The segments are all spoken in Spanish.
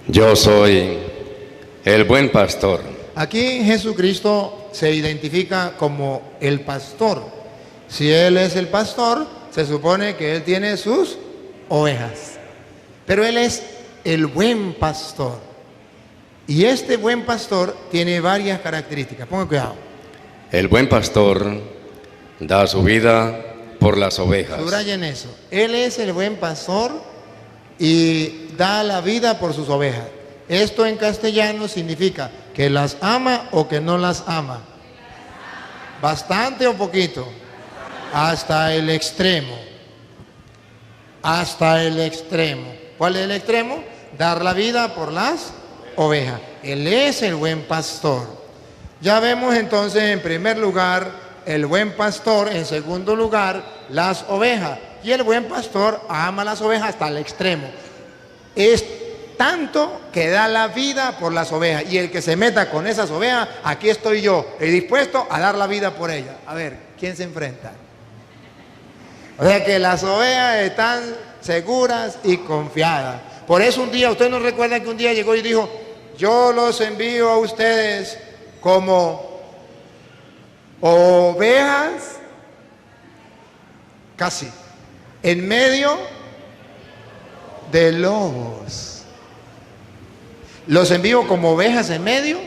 Yo soy el buen pastor. Aquí Jesucristo se identifica como el pastor. Si Él es el pastor, se supone que Él tiene sus ovejas. Pero Él es el buen pastor. Y este buen pastor tiene varias características. Pongan cuidado. El buen pastor da su vida por las ovejas. Subrayen eso. Él es el buen pastor y da la vida por sus ovejas. Esto en castellano significa que las ama o que no las ama. Bastante o poquito. Hasta el extremo. Hasta el extremo. ¿Cuál es el extremo? Dar la vida por las ovejas. Él es el buen pastor. Ya vemos entonces en primer lugar el buen pastor, en segundo lugar las ovejas. Y el buen pastor ama las ovejas hasta el extremo. Es tanto que da la vida por las ovejas. Y el que se meta con esas ovejas, aquí estoy yo, dispuesto a dar la vida por ellas. A ver, ¿quién se enfrenta? O sea que las ovejas están seguras y confiadas. Por eso un día, ustedes no recuerdan que un día llegó y dijo: yo los envío a ustedes como ovejas, casi, en medio de lobos. Los envío como ovejas en medio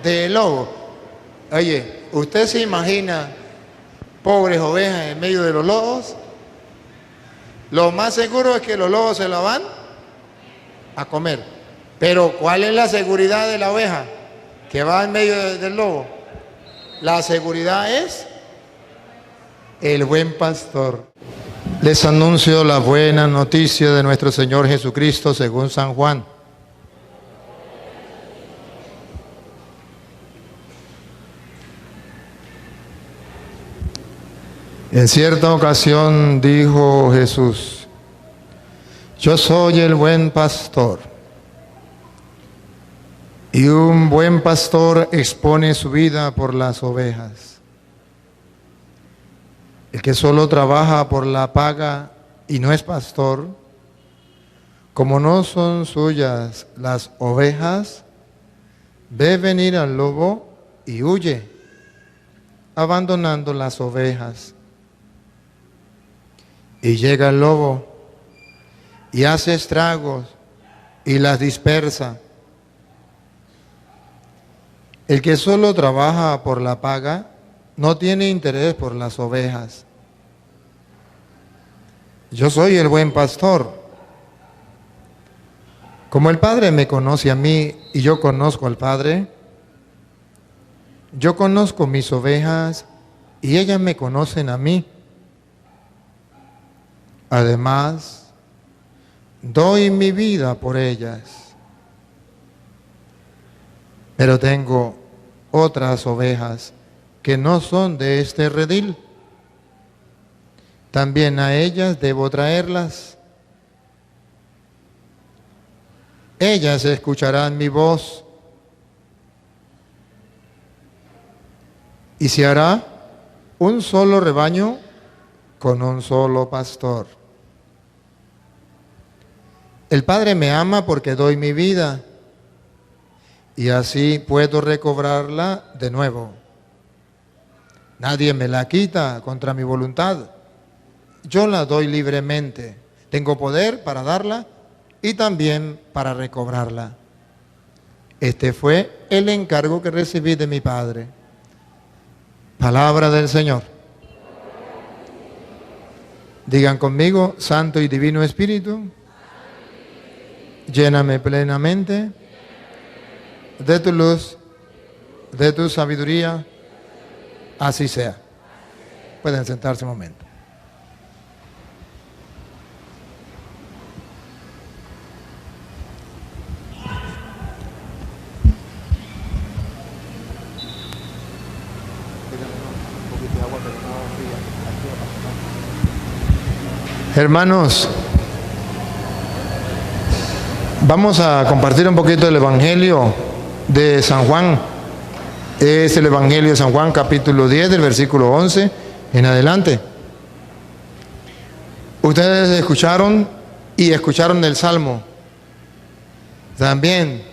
de lobos. Oye, ¿usted se imagina pobres ovejas en medio de los lobos? Lo más seguro es que los lobos se la van a comer. Pero ¿cuál es la seguridad de la oveja que va en medio del lobo? La seguridad es el buen pastor. Les anuncio la buena noticia de nuestro Señor Jesucristo según San Juan. En cierta ocasión dijo Jesús: yo soy el buen pastor. Y un buen pastor expone su vida por las ovejas. El que solo trabaja por la paga y no es pastor, como no son suyas las ovejas, ve venir al lobo y huye, abandonando las ovejas. Y llega el lobo y hace estragos y las dispersa. El que solo trabaja por la paga no tiene interés por las ovejas. Yo soy el buen pastor. Como el Padre me conoce a mí y yo conozco al Padre, yo conozco mis ovejas y ellas me conocen a mí. Además, doy mi vida por ellas. Pero tengo otras ovejas que no son de este redil. También a ellas debo traerlas. Ellas escucharán mi voz y se hará un solo rebaño con un solo pastor. El Padre me ama porque doy mi vida y así puedo recobrarla de nuevo. Nadie me la quita contra mi voluntad. Yo la doy libremente. Tengo poder para darla y también para recobrarla. Este fue el encargo que recibí de mi Padre. Palabra del Señor. Digan conmigo: Santo y Divino Espíritu, lléname plenamente de tu luz, de tu sabiduría. Así sea. Pueden sentarse un momento. Hermanos, vamos a compartir un poquito el Evangelio de San Juan. Es el Evangelio de San Juan, capítulo 10, del versículo 11 en adelante. Ustedes escucharon el Salmo. También,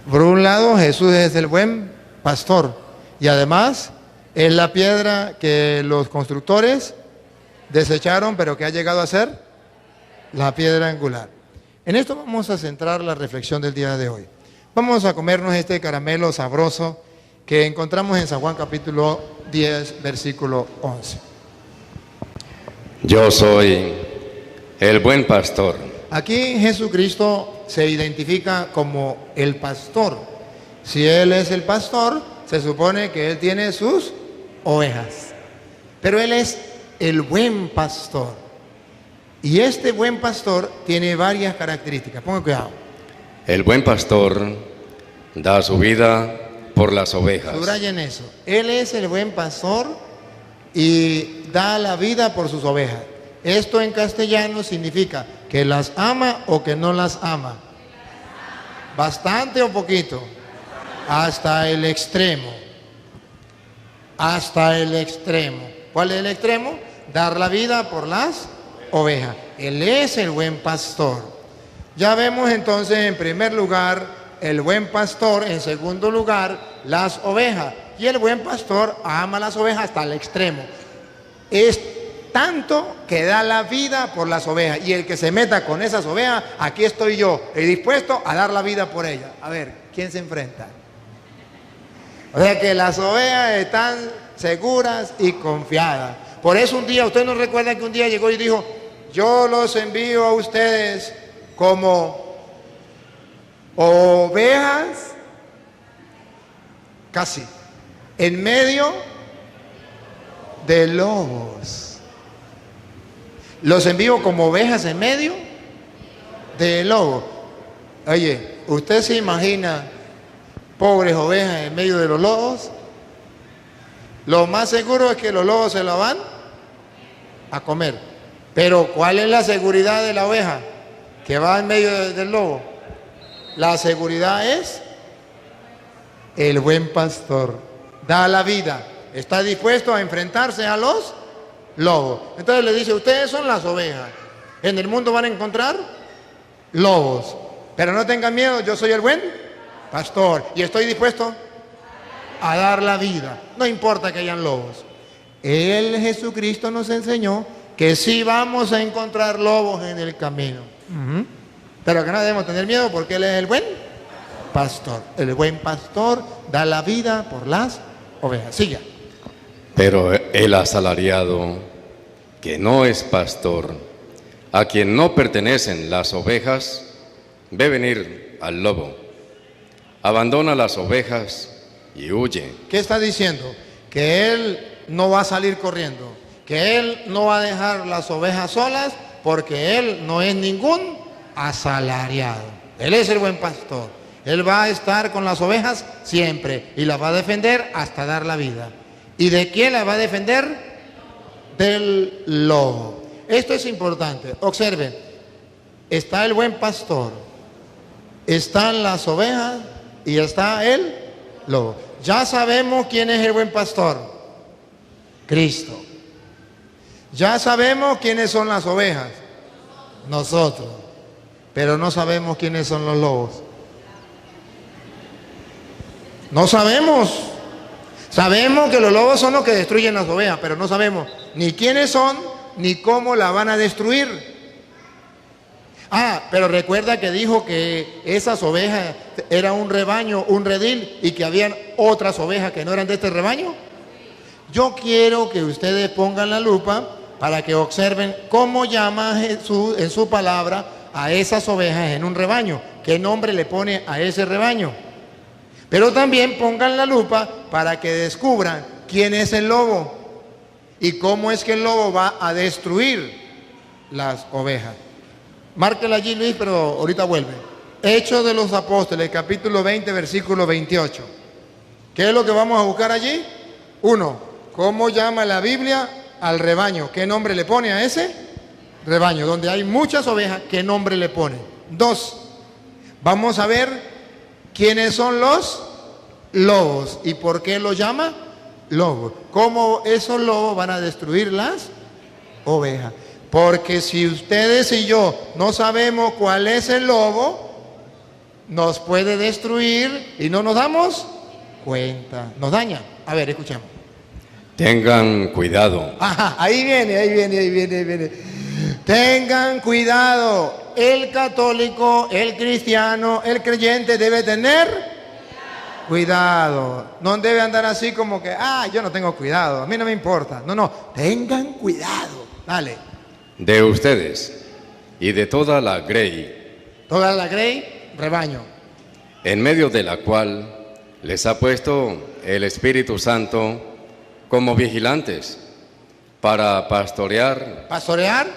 por un lado, Jesús es el buen pastor y además es la piedra que los constructores desecharon, pero que ha llegado a ser la piedra angular. En esto vamos a centrar la reflexión del día de hoy. Vamos a comernos este caramelo sabroso que encontramos en San Juan capítulo 10, versículo 11. Yo soy el buen pastor. Aquí Jesucristo se identifica como el pastor. Si Él es el pastor, se supone que Él tiene sus ovejas. Pero Él es el buen pastor. Y este buen pastor tiene varias características. Pongan cuidado. El buen pastor da su vida por las ovejas. Subrayen eso. Él es el buen pastor y da la vida por sus ovejas. Esto en castellano significa que las ama o que no las ama. Bastante o poquito. Hasta el extremo. Hasta el extremo. ¿Cuál es el extremo? Dar la vida por las ovejas. Él es el buen pastor. Ya vemos entonces en primer lugar el buen pastor, en segundo lugar las ovejas. Y el buen pastor ama las ovejas hasta el extremo. Es tanto que da la vida por las ovejas. Y el que se meta con esas ovejas, aquí estoy yo, dispuesto a dar la vida por ellas. A ver, ¿quién se enfrenta? O sea que las ovejas están seguras y confiadas. Por eso un día, usted nos recuerda que un día llegó y dijo: yo los envío a ustedes como ovejas, casi, en medio de lobos. Los envío como ovejas en medio de lobos. Oye, ¿usted se imagina pobres ovejas en medio de los lobos? Lo más seguro es que los lobos se la van a comer. Pero ¿cuál es la seguridad de la oveja que va en medio del lobo? La seguridad es el buen pastor. Da la vida. Está dispuesto a enfrentarse a los lobos. Entonces le dice: ustedes son las ovejas. En el mundo van a encontrar lobos. Pero no tengan miedo, yo soy el buen pastor. Y estoy dispuesto a dar la vida. No importa que hayan lobos. Él, Jesucristo, nos enseñó que sí vamos a encontrar lobos en el camino. Pero que no debemos tener miedo porque Él es el buen pastor. El buen pastor da la vida por las ovejas. Siga. Pero el asalariado, que no es pastor, a quien no pertenecen las ovejas, ve venir al lobo, abandona las ovejas y huye. ¿Qué está diciendo? Que Él no va a salir corriendo, que Él no va a dejar las ovejas solas, porque Él no es ningún asalariado. Él es el buen pastor. Él va a estar con las ovejas siempre y las va a defender hasta dar la vida. ¿Y de quién la va a defender? Del lobo. Esto es importante. Observen, está el buen pastor, están las ovejas y está el lobo. Ya sabemos quién es el buen pastor: Cristo. Ya sabemos quiénes son las ovejas: nosotros. Pero no sabemos quiénes son los lobos. No sabemos. Sabemos que los lobos son los que destruyen las ovejas, pero no sabemos ni quiénes son ni cómo la van a destruir. Pero recuerda que dijo que esas ovejas era un rebaño, un redil, y que habían otras ovejas que no eran de este rebaño. Yo quiero que ustedes pongan la lupa para que observen cómo llama Jesús en su palabra a esas ovejas en un rebaño. ¿Qué nombre le pone a ese rebaño? Pero también pongan la lupa para que descubran quién es el lobo y cómo es que el lobo va a destruir las ovejas. Márquela allí, Luis, pero ahorita vuelve. Hechos de los Apóstoles, capítulo 20, versículo 28. ¿Qué es lo que vamos a buscar allí? 1. ¿Cómo llama la Biblia al rebaño? ¿Qué nombre le pone a ese rebaño? Donde hay muchas ovejas, ¿qué nombre le pone? 2. Vamos a ver quiénes son los lobos y por qué los llama lobos. ¿Cómo esos lobos van a destruir las ovejas? Porque si ustedes y yo no sabemos cuál es el lobo, nos puede destruir y no nos damos cuenta. Nos daña. A ver, escuchemos. Tengan cuidado. Ajá, ahí viene. Tengan cuidado. El católico, el cristiano, el creyente debe tener cuidado. No debe andar así como que, yo no tengo cuidado, a mí no me importa. No, tengan cuidado. Dale. De ustedes y de toda la grey, Toda la grey, rebaño. en medio de la cual les ha puesto el Espíritu Santo como vigilantes para pastorear Pastorear,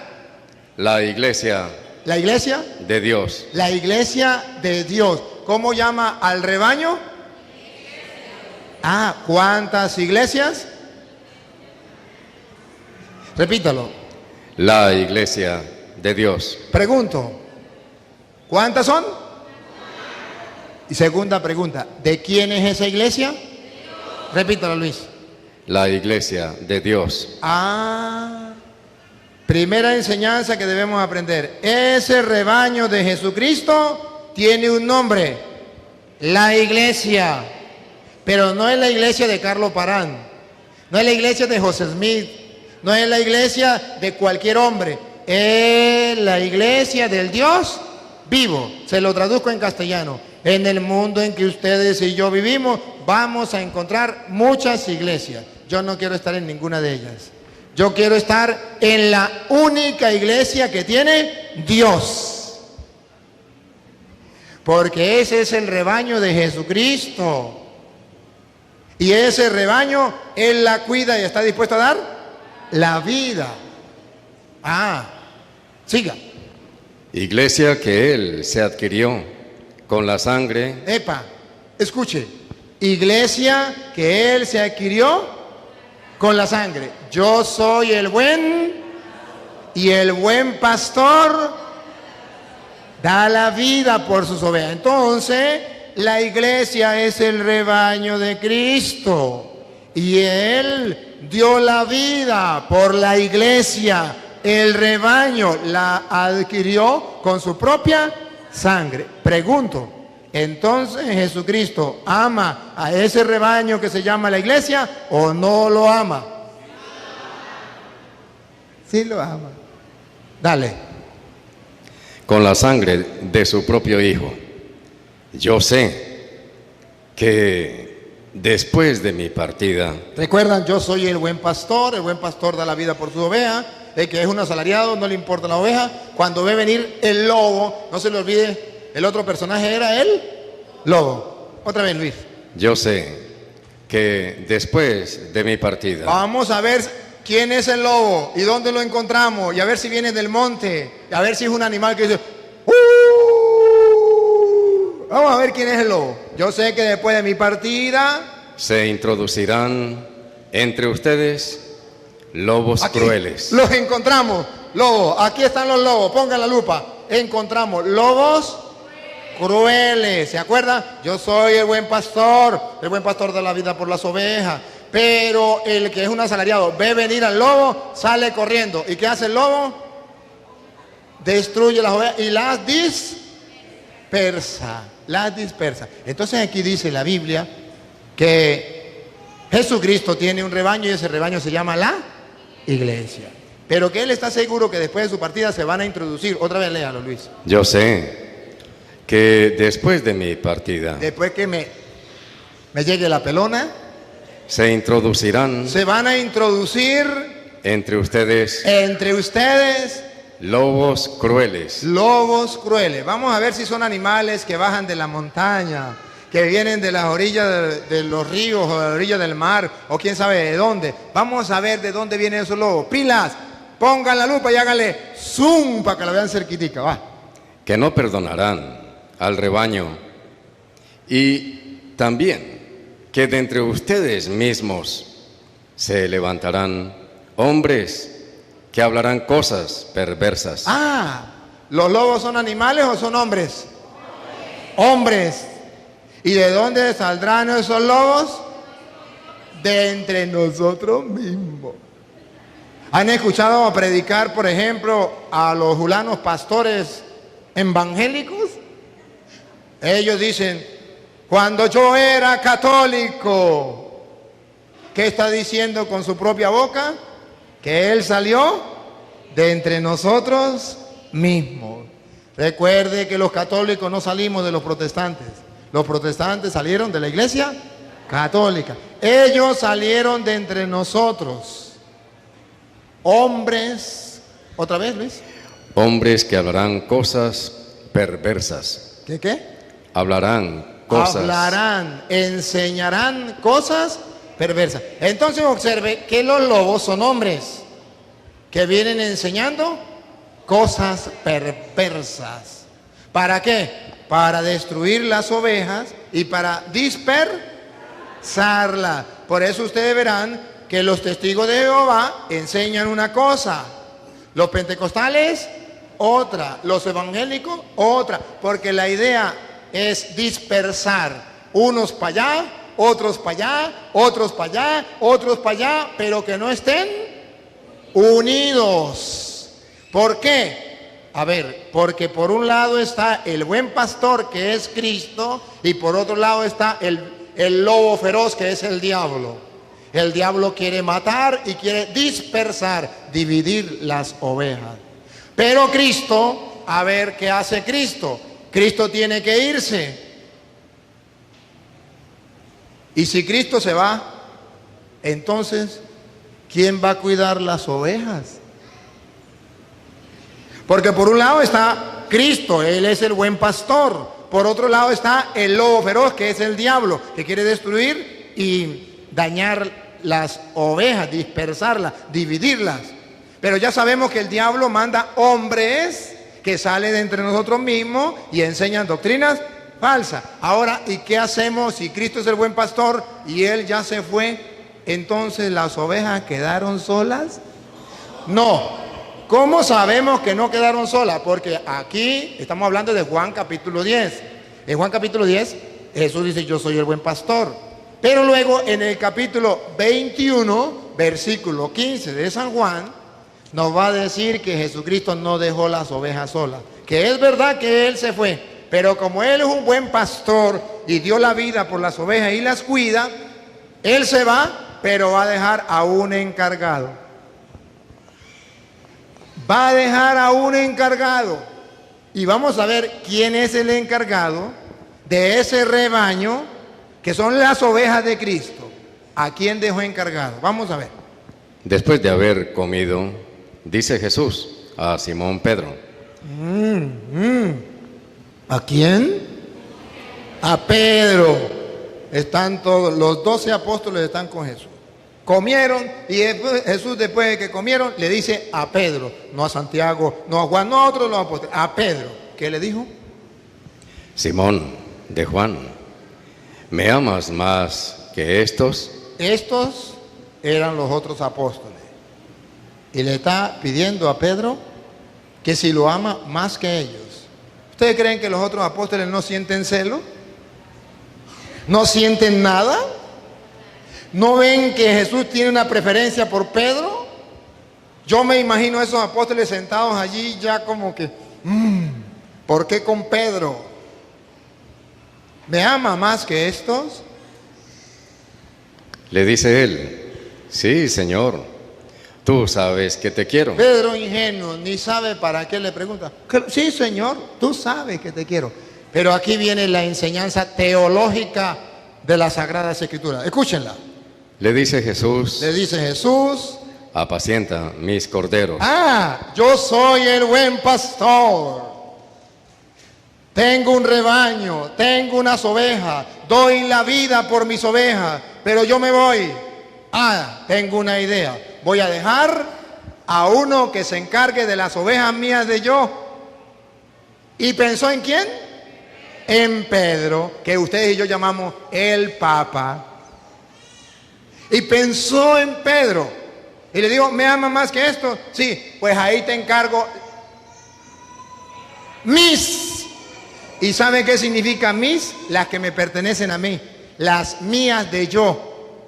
la iglesia la iglesia, de Dios. la iglesia de Dios. ¿Cómo llama al rebaño? ¿Cuántas iglesias? Repítalo. La iglesia de Dios. Pregunto, ¿cuántas son? Y segunda pregunta, ¿de quién es esa iglesia? Repítalo, Luis. La iglesia de Dios. Primera enseñanza que debemos aprender. Ese rebaño de Jesucristo tiene un nombre, la iglesia. Pero no es la iglesia de Carlos Parán, no es la iglesia de José Smith, no es la iglesia de cualquier hombre, es la iglesia del Dios vivo. Se lo traduzco en castellano. En el mundo en que ustedes y yo vivimos, vamos a encontrar muchas iglesias. Yo no quiero estar en ninguna de ellas. Yo quiero estar en la única iglesia que tiene Dios. Porque ese es el rebaño de Jesucristo. Y ese rebaño, Él la cuida y está dispuesto a dar la vida. Siga. Iglesia que Él se adquirió con la sangre. Escuche. Iglesia que Él se adquirió con la sangre. Yo soy el buen y el buen pastor da la vida por sus ovejas. Entonces, la iglesia es el rebaño de Cristo y Él dio la vida por la iglesia. El rebaño la adquirió con su propia sangre. Pregunto, ¿entonces Jesucristo ama a ese rebaño que se llama la iglesia o no lo ama? Sí lo ama. Dale. Con la sangre de su propio Hijo. Yo sé que después de mi partida, recuerdan, yo soy el buen pastor da la vida por su oveja. El que es un asalariado no le importa la oveja. Cuando ve venir el lobo, no se le olvide, el otro personaje era el lobo. Otra vez, Luis. yo sé que después de mi partida, Vamos a ver quién es el lobo y dónde lo encontramos y a ver si viene del monte, y a ver si es un animal que dice Vamos a ver quién es el lobo. Yo sé que después de mi partida se introducirán entre ustedes lobos aquí crueles. los encontramos, lobos. Aquí están los lobos, pongan la lupa. Encontramos lobos crueles. ¿Se acuerdan? Yo soy el buen pastor da la vida por las ovejas. Pero el que es un asalariado ve venir al lobo, sale corriendo. ¿Y qué hace el lobo? Destruye las ovejas y las dispersa. Entonces aquí dice la Biblia que Jesucristo tiene un rebaño y ese rebaño se llama la iglesia. Pero que Él está seguro que después de su partida se van a introducir. Otra vez léalo, Luis. Yo sé que después de mi partida, Después que me llegue la pelona, se introducirán se van a introducir entre ustedes lobos crueles. lobos crueles. Vamos a ver si son animales que bajan de la montaña, que vienen de las orillas de los ríos o de la orilla del mar, o quién sabe de dónde. Vamos a ver de dónde vienen esos lobos. Pilas, pongan la lupa y háganle zoom para que la vean cerquitica. Va. Que no perdonarán al rebaño, y también que de entre ustedes mismos se levantarán hombres que hablarán cosas perversas. ¿Los lobos son animales o son hombres? Hombres. ¿Y de dónde saldrán esos lobos? De entre nosotros mismos. ¿Han escuchado predicar, por ejemplo, a los julanos pastores evangélicos? Ellos dicen, cuando yo era católico, ¿qué está diciendo con su propia boca? Que Él salió de entre nosotros mismos. Recuerde que los católicos no salimos de los protestantes. Los protestantes salieron de la iglesia católica. Ellos salieron de entre nosotros. Hombres, otra vez, Luis. Hombres que hablarán cosas perversas. ¿Qué? Hablarán cosas. Hablarán, enseñarán cosas perversas. Entonces observe que los lobos son hombres que vienen enseñando cosas perversas. ¿Para qué? Para destruir las ovejas y para dispersarlas. Por eso ustedes verán que los testigos de Jehová enseñan una cosa, los pentecostales otra, los evangélicos otra, porque la idea es dispersar, unos para allá, otros para allá, otros para allá, otros para allá, pero que no estén unidos. ¿Por qué? A ver, porque por un lado está el buen pastor, que es Cristo, y por otro lado está el lobo feroz, que es el diablo. El diablo quiere matar y quiere dispersar, dividir las ovejas. Pero Cristo, a ver qué hace Cristo. Cristo tiene que irse. Y si Cristo se va, entonces, ¿quién va a cuidar las ovejas? Porque por un lado está Cristo, Él es el buen pastor. Por otro lado está el lobo feroz, que es el diablo, que quiere destruir y dañar las ovejas, dispersarlas, dividirlas. Pero ya sabemos que el diablo manda hombres que salen de entre nosotros mismos y enseñan doctrinas falsas. Ahora, ¿y qué hacemos si Cristo es el buen pastor y Él ya se fue? Entonces, ¿las ovejas quedaron solas? No. ¿Cómo sabemos que no quedaron solas? Porque aquí estamos hablando de Juan capítulo 10. En Juan capítulo 10, Jesús dice, yo soy el buen pastor. Pero luego en el capítulo 21, versículo 15 de San Juan, nos va a decir que Jesucristo no dejó las ovejas solas. Que es verdad que Él se fue, pero como Él es un buen pastor y dio la vida por las ovejas y las cuida, Él se va, pero va a dejar a un encargado. Va a dejar a un encargado. Y vamos a ver quién es el encargado de ese rebaño que son las ovejas de Cristo. ¿A quién dejó encargado? Vamos a ver. Después de haber comido, dice Jesús a Simón Pedro. ¿A quién? A Pedro. Están todos, los 12 apóstoles están con Jesús. Comieron y Jesús, después de que comieron, le dice a Pedro, no a Santiago, no a Juan, no a otros los apóstoles, a Pedro. ¿Qué le dijo? Simón de Juan, ¿me amas más que estos? Estos eran los otros apóstoles. Y le está pidiendo a Pedro que si lo ama más que ellos. ¿Ustedes creen que los otros apóstoles no sienten celo? ¿No sienten nada? ¿No ven que Jesús tiene una preferencia por Pedro? Yo me imagino a esos apóstoles sentados allí ya como que, ¿por qué con Pedro? ¿Me ama más que estos? Le dice él, sí, Señor, tú sabes que te quiero. Pedro, ingenuo, ni sabe para qué le pregunta. Sí, Señor, tú sabes que te quiero. Pero aquí viene la enseñanza teológica de las Sagradas Escrituras. Escúchenla. Le dice Jesús, apacienta mis corderos. Yo soy el buen pastor. Tengo un rebaño, tengo unas ovejas, doy la vida por mis ovejas, pero yo me voy. Tengo una idea. Voy a dejar a uno que se encargue de las ovejas mías de yo. ¿Y pensó en quién? En Pedro, que ustedes y yo llamamos el Papa. Y pensó en Pedro. Y le digo, ¿me ama más que esto? Sí, pues ahí te encargo mis. ¿Y sabe qué significa mis? Las que me pertenecen a mí. Las mías de yo.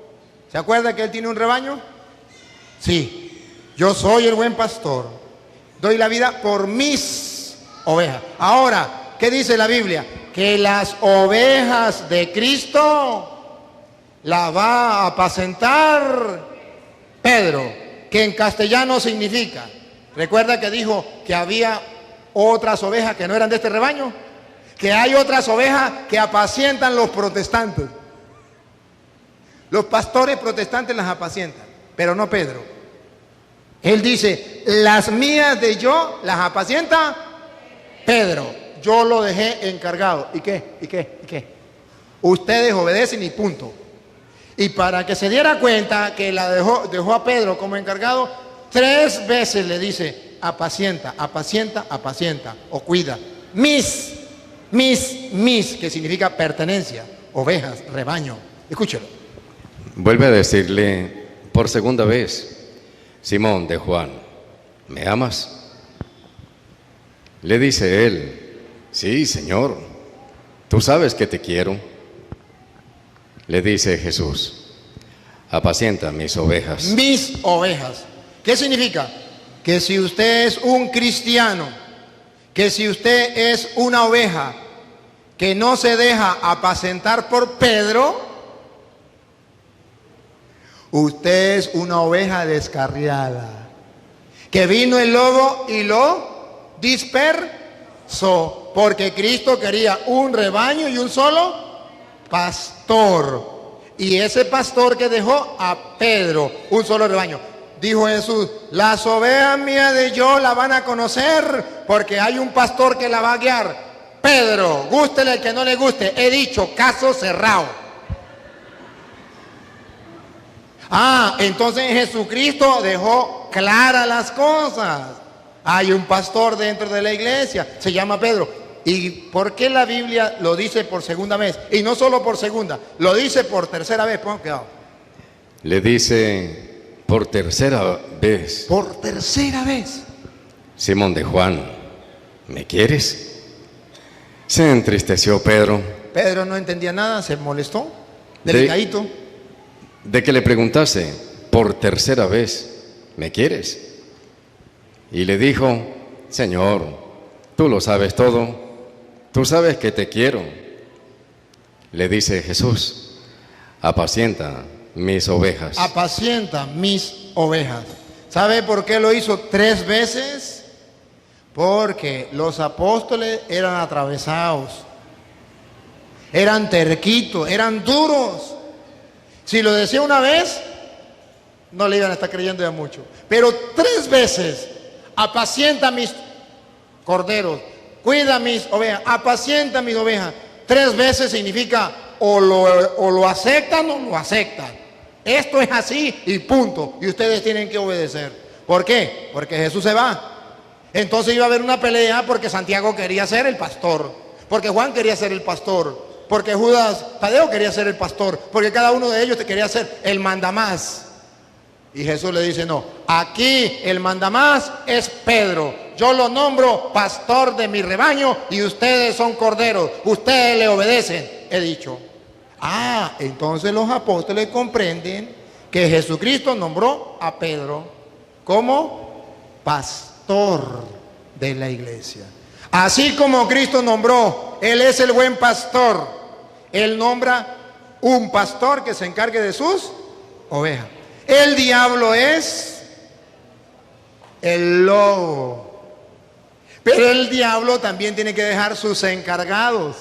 ¿Se acuerda que él tiene un rebaño? Sí. Yo soy el buen pastor. Doy la vida por mis ovejas. Ahora, ¿qué dice la Biblia? que las ovejas de Cristo las va a apacentar Pedro, que en castellano significa, recuerda que dijo que había otras ovejas que no eran de este rebaño, que hay otras ovejas que apacientan los protestantes. Los pastores protestantes las apacientan, pero no Pedro. Él dice, las mías de yo las apacienta Pedro. Yo lo dejé encargado. ¿Y qué? ¿Y qué? ¿Y qué? Ustedes obedecen y punto. Y para que se diera cuenta que la dejó a Pedro como encargado, 3 veces le dice, apacienta, apacienta, apacienta, o cuida. Mis, que significa pertenencia, ovejas, rebaño. Escúchelo. Vuelve a decirle por segunda vez, Simón de Juan, ¿me amas? Le dice él, sí, Señor, tú sabes que te quiero. Le dice Jesús, apacienta mis ovejas. Mis ovejas. ¿Qué significa? Que si usted es un cristiano, que si usted es una oveja que no se deja apacentar por Pedro, usted es una oveja descarriada, que vino el lobo y lo dispersó, porque Cristo quería un rebaño y un solo pastor. Y ese pastor que dejó a Pedro, un solo rebaño. Dijo Jesús, las ovejas mías de yo la van a conocer, porque hay un pastor que la va a guiar. Pedro, gústele el que no le guste, he dicho, caso cerrado. Entonces Jesucristo dejó claras las cosas. Hay un pastor dentro de la iglesia, se llama Pedro. ¿Y por qué la Biblia lo dice por segunda vez? Y no solo por segunda, lo dice por tercera vez, pongan cuidado. Le dice por tercera vez. Por tercera vez. Simón de Juan, ¿me quieres? Se entristeció Pedro. Pedro no entendía nada, se molestó, delicadito. De que le preguntase por tercera vez, ¿me quieres? Y le dijo, Señor, tú lo sabes todo, tú sabes que te quiero. Le dice Jesús, apacienta mis ovejas. Apacienta mis ovejas. ¿Sabe por qué lo hizo 3 veces? Porque los apóstoles eran atravesados, eran terquitos, eran duros. Si lo decía una vez, no le iban a estar creyendo ya mucho. Pero 3 veces, apacienta mis corderos, cuida mis ovejas, apacienta mis ovejas. 3 veces significa o lo aceptan o lo aceptan. Esto es así y punto. Y ustedes tienen que obedecer. ¿Por qué? Porque Jesús se va. Entonces iba a haber una pelea porque Santiago quería ser el pastor, porque Juan quería ser el pastor, porque Judas Tadeo quería ser el pastor, porque cada uno de ellos quería ser el mandamás. Y Jesús le dice, no, aquí el mandamás es Pedro. Yo lo nombro pastor de mi rebaño y ustedes son corderos. Ustedes le obedecen, he dicho. Entonces los apóstoles comprenden que Jesucristo nombró a Pedro como pastor de la iglesia. Así como Cristo nombró, Él es el buen pastor. Él nombra un pastor que se encargue de sus ovejas. El diablo es el lobo. Pero el diablo también tiene que dejar sus encargados.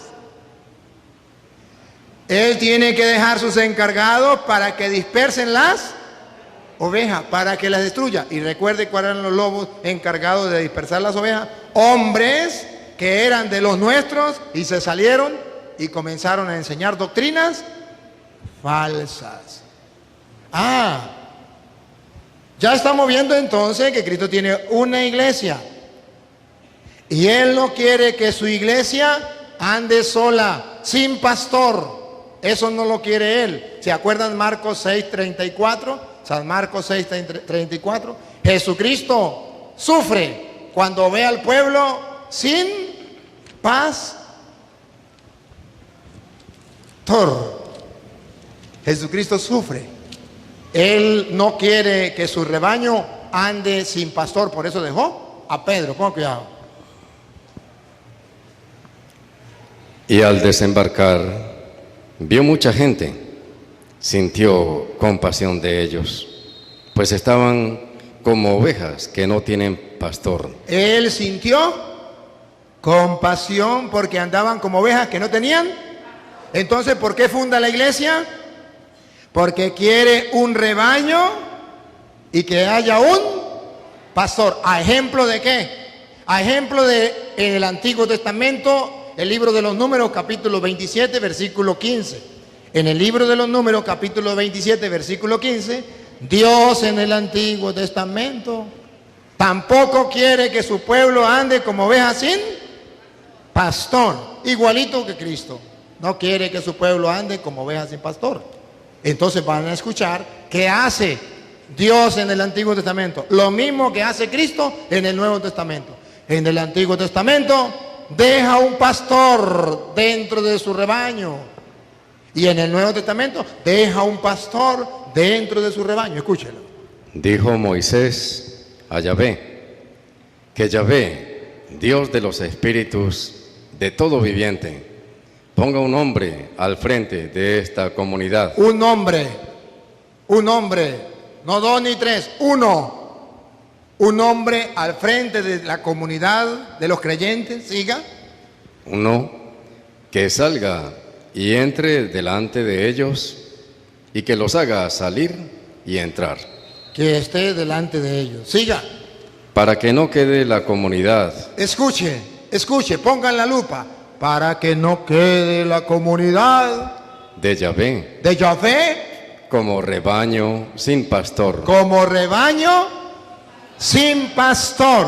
Él tiene que dejar sus encargados para que dispersen las ovejas, para que las destruya. Y recuerde cuáles eran los lobos encargados de dispersar las ovejas. Hombres que eran de los nuestros y se salieron y comenzaron a enseñar doctrinas falsas. Ya estamos viendo entonces que Cristo tiene una iglesia. Y Él no quiere que su iglesia ande sola, sin pastor. Eso no lo quiere Él. ¿Se acuerdan Marcos 6:34? San Marcos 6:34. Jesucristo sufre cuando ve al pueblo sin pastor. Jesucristo sufre. Él no quiere que su rebaño ande sin pastor. Por eso dejó a Pedro. Pongan cuidado. Y al desembarcar, vio mucha gente, sintió compasión de ellos, pues estaban como ovejas que no tienen pastor. Él sintió compasión porque andaban como ovejas que no tenían. Entonces, ¿por qué funda la iglesia? Porque quiere un rebaño y que haya un pastor. ¿A ejemplo de qué? A ejemplo de en el Antiguo Testamento, el libro de los Números, capítulo 27, versículo 15. En el libro de los Números, capítulo 27, versículo 15, Dios en el Antiguo Testamento tampoco quiere que su pueblo ande como ovejas sin pastor, igualito que Cristo. No quiere que su pueblo ande como ovejas sin pastor. Entonces van a escuchar qué hace Dios en el Antiguo Testamento. Lo mismo que hace Cristo en el Nuevo Testamento. En el Antiguo Testamento deja un pastor dentro de su rebaño. Y en el Nuevo Testamento deja un pastor dentro de su rebaño. Escúchelo. Dijo Moisés a Yahvé, que Yahvé, Dios de los espíritus de todo viviente, ponga un hombre al frente de esta comunidad. Un hombre, no dos ni tres, uno. Un hombre al frente de la comunidad de los creyentes, siga. Uno que salga y entre delante de ellos y que los haga salir y entrar. Que esté delante de ellos, siga. Para que no quede la comunidad. Escuche, pongan la lupa. Para que no quede la comunidad De Yahvé. De Yahvé. Como rebaño sin pastor. Como rebaño sin pastor.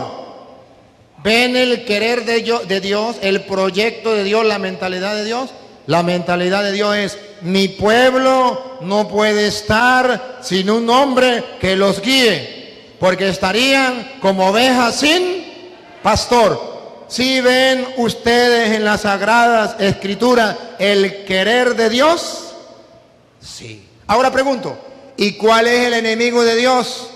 ¿Ven el querer de Dios, el proyecto de Dios, la mentalidad de Dios? La mentalidad de Dios es: mi pueblo no puede estar sin un hombre que los guíe, porque estarían como ovejas sin pastor. ¿Sí ven ustedes en las Sagradas Escrituras el querer de Dios? Sí. Ahora pregunto, ¿y cuál es el enemigo de Dios?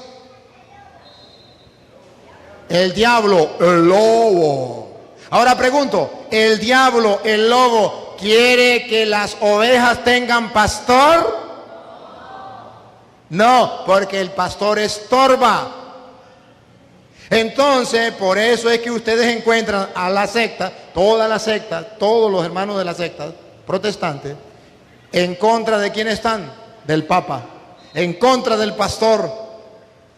El diablo, el lobo. Ahora pregunto, ¿el diablo, el lobo, quiere que las ovejas tengan pastor? No, porque el pastor estorba. Entonces, por eso es que ustedes encuentran a la secta, toda la secta, todos los hermanos de la secta protestantes, en contra de quién están, del Papa, en contra del pastor.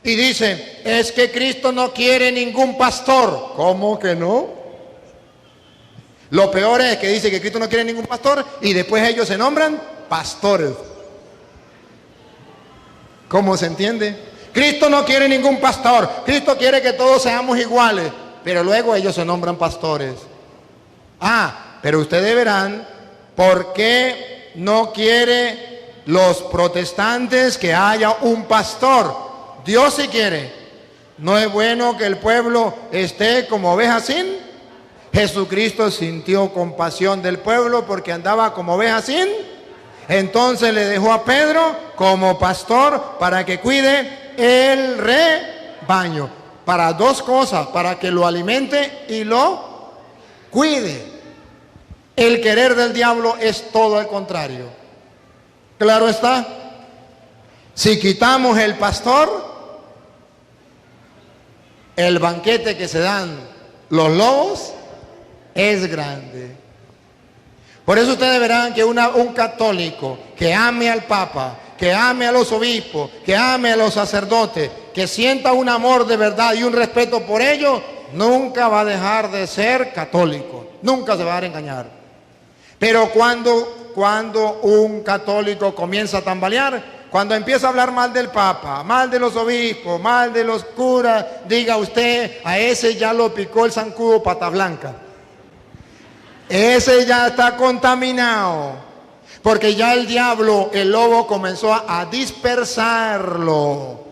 Y dicen, es que Cristo no quiere ningún pastor. ¿Cómo que no? Lo peor es que dice que Cristo no quiere ningún pastor y después ellos se nombran pastores. ¿Cómo se entiende? Cristo no quiere ningún pastor. Cristo quiere que todos seamos iguales. Pero luego ellos se nombran pastores. Pero ustedes verán por qué no quiere los protestantes que haya un pastor. Dios sí quiere. ¿No es bueno que el pueblo esté como oveja sin? Jesucristo sintió compasión del pueblo porque andaba como oveja sin. Entonces le dejó a Pedro como pastor para que cuide el rebaño. Para dos cosas: para que lo alimente y lo cuide. El querer del diablo es todo al contrario. Claro está. Si quitamos el pastor, el banquete que se dan los lobos es grande. Por eso ustedes verán que un católico que ame al Papa, que ame a los obispos, que ame a los sacerdotes, que sienta un amor de verdad y un respeto por ellos, nunca va a dejar de ser católico, nunca se va a dejar engañar. Pero cuando un católico comienza a tambalear, cuando empieza a hablar mal del Papa, mal de los obispos, mal de los curas, diga usted, a ese ya lo picó el zancudo pata blanca. Ese ya está contaminado, porque ya el diablo, el lobo, comenzó a dispersarlo.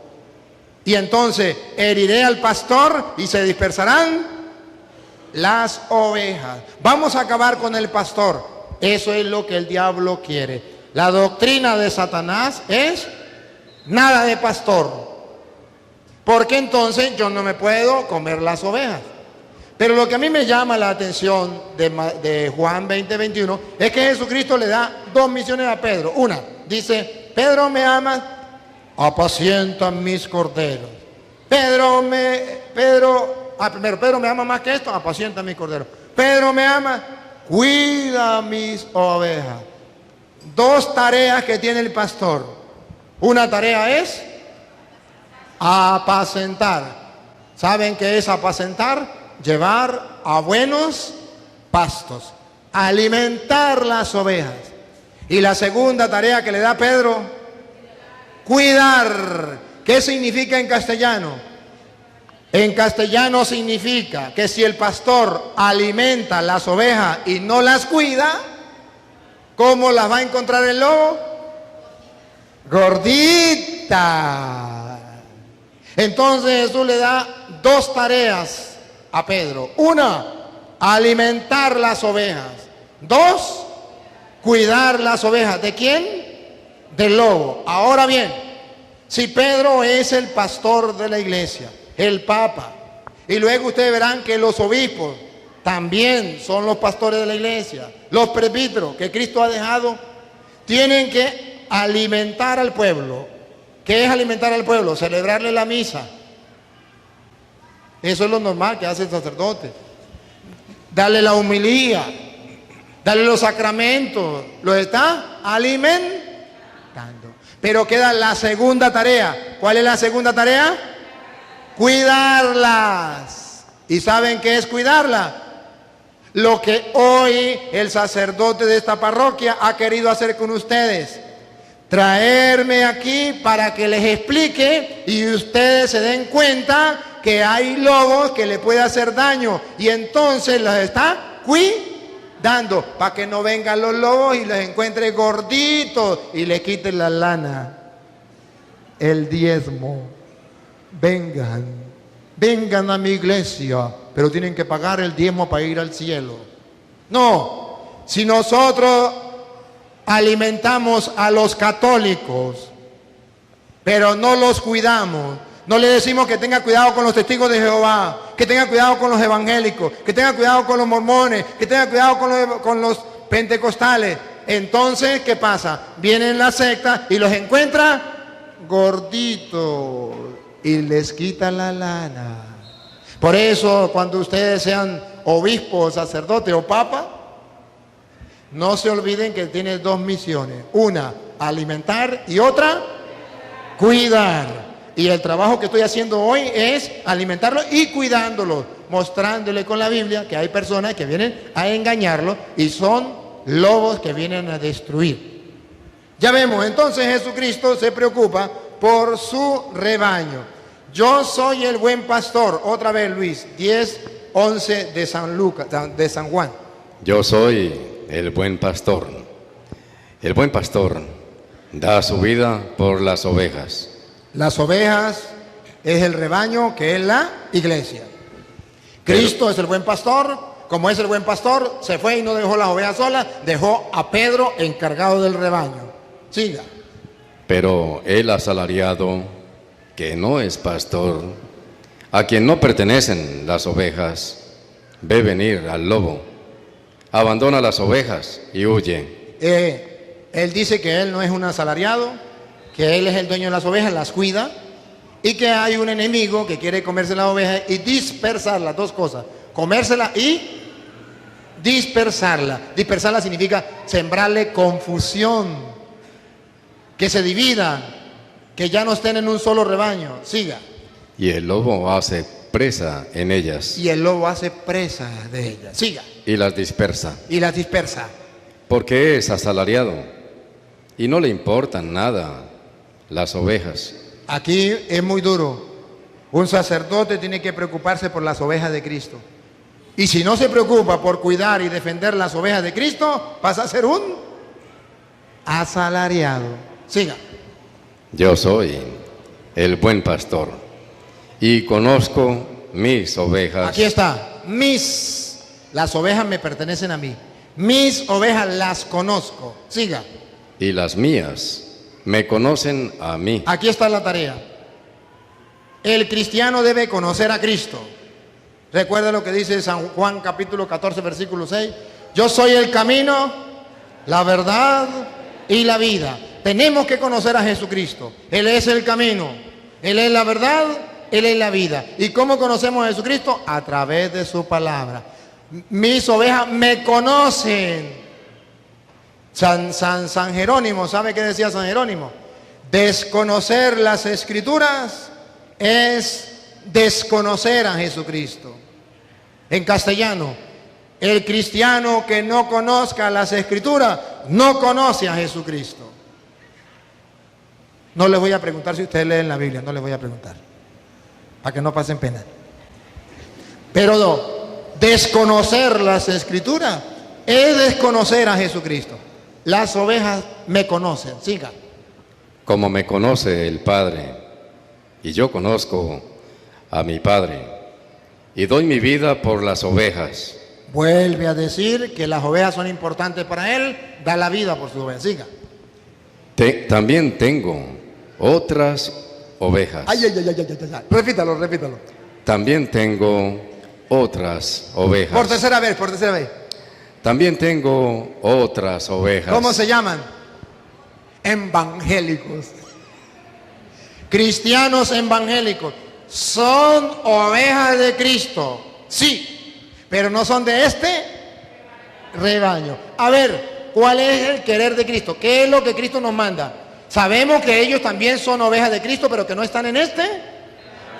Y entonces heriré al pastor y se dispersarán las ovejas. Vamos a acabar con el pastor. Eso es lo que el diablo quiere. La doctrina de Satanás es nada de pastor, porque entonces yo no me puedo comer las ovejas. Pero lo que a mí me llama la atención de Juan 20:21 es que Jesucristo le da dos misiones a Pedro. Una, dice, Pedro, ¿me amas? Apacienta mis corderos. Pedro, ¿me ama más que esto? Apacienta mis corderos. Pedro, ¿me ama? Cuida mis ovejas. Dos tareas que tiene el pastor. Una tarea es apacentar. ¿Saben qué es apacentar? Llevar a buenos pastos, alimentar las ovejas. Y la segunda tarea que le da Pedro, cuidar. ¿Qué significa en castellano? En castellano significa que si el pastor alimenta las ovejas y no las cuida, ¿cómo las va a encontrar el lobo? Gordita. Entonces Jesús le da dos tareas a Pedro. Una, alimentar las ovejas. Dos, cuidar las ovejas. ¿De quién? Del lobo. Ahora bien, si Pedro es el pastor de la iglesia, el papa, y luego ustedes verán que los obispos también son los pastores de la iglesia, los presbíteros que Cristo ha dejado, tienen que alimentar al pueblo. ¿Qué es alimentar al pueblo? Celebrarle la misa. Eso es lo normal que hace el sacerdote. Darle la homilía, darle los sacramentos, los está alimentando. Pero queda la segunda tarea. ¿Cuál es la segunda tarea? Cuidarlas. ¿Y saben qué es cuidarlas? Lo que hoy el sacerdote de esta parroquia ha querido hacer con ustedes. Traerme aquí para que les explique y ustedes se den cuenta que hay lobos que le pueden hacer daño. Y entonces los está cuidando para que no vengan los lobos y los encuentre gorditos y les quiten la lana, el diezmo. Vengan a mi iglesia, pero tienen que pagar el diezmo para ir al cielo. No, si nosotros alimentamos a los católicos, pero no los cuidamos, no le decimos que tenga cuidado con los testigos de Jehová, que tenga cuidado con los evangélicos, que tenga cuidado con los mormones, que tenga cuidado con los pentecostales, entonces, ¿qué pasa? Vienen las sectas y los encuentra gorditos y les quitan la lana. Por eso, cuando ustedes sean obispos, sacerdotes o papa, no se olviden que tiene dos misiones. Una, alimentar, y otra, cuidar. Y el trabajo que estoy haciendo hoy es alimentarlos y cuidándolos, mostrándole con la Biblia que hay personas que vienen a engañarlos y son lobos que vienen a destruir. Ya vemos, entonces Jesucristo se preocupa por su rebaño. Yo soy el buen pastor. Otra vez, Luis, 10:11 de San Juan. Yo soy el buen pastor. El buen pastor da su vida por las ovejas. Las ovejas es el rebaño, que es la iglesia. Cristo es el buen pastor. Como es el buen pastor, se fue y no dejó las ovejas solas, dejó a Pedro encargado del rebaño. Siga. Pero el asalariado, que no es pastor, a quien no pertenecen las ovejas, ve venir al lobo, abandona las ovejas y huye. Él dice que él no es un asalariado, que él es el dueño de las ovejas, las cuida, y que hay un enemigo que quiere comerse las ovejas y dispersarlas. Dos cosas, comérsela y dispersarla. Dispersarla significa sembrarle confusión, que se dividan, que ya no estén en un solo rebaño. Siga. Y el lobo hace presa en ellas. Y el lobo hace presa de ellas. Siga. Y las dispersa. Y las dispersa. Porque es asalariado y no le importan nada las ovejas. Aquí es muy duro. Un sacerdote tiene que preocuparse por las ovejas de Cristo. Y si no se preocupa por cuidar y defender las ovejas de Cristo, pasa a ser un asalariado. Siga. Yo soy el buen pastor y conozco mis ovejas. Aquí está. Las ovejas me pertenecen a mí. Mis ovejas las conozco. Siga. Y las mías me conocen a mí. Aquí está la tarea. El cristiano debe conocer a Cristo. Recuerda lo que dice San Juan capítulo 14, versículo 6. Yo soy el camino, la verdad y la vida. Tenemos que conocer a Jesucristo. Él es el camino, Él es la verdad, Él es la vida. ¿Y cómo conocemos a Jesucristo? A través de su palabra. Mis ovejas me conocen. San Jerónimo, ¿sabe qué decía San Jerónimo? Desconocer las Escrituras es desconocer a Jesucristo. En castellano, el cristiano que no conozca las Escrituras no conoce a Jesucristo. No les voy a preguntar si ustedes leen la Biblia, no les voy a preguntar, para que no pasen pena. Pero no, desconocer las Escrituras es desconocer a Jesucristo. Las ovejas me conocen, siga. Como me conoce el Padre, y yo conozco a mi Padre, y doy mi vida por las ovejas. Vuelve a decir que las ovejas son importantes para Él, da la vida por sus ovejas, siga. También tengo otras ovejas. Ay. Repítalo. También tengo otras ovejas. Por tercera vez. También tengo otras ovejas. ¿Cómo se llaman? Evangélicos. Cristianos evangélicos. Son ovejas de Cristo, sí, pero no son de este rebaño. A ver, ¿cuál es el querer de Cristo? ¿Qué es lo que Cristo nos manda? Sabemos que ellos también son ovejas de Cristo, pero que no están en este.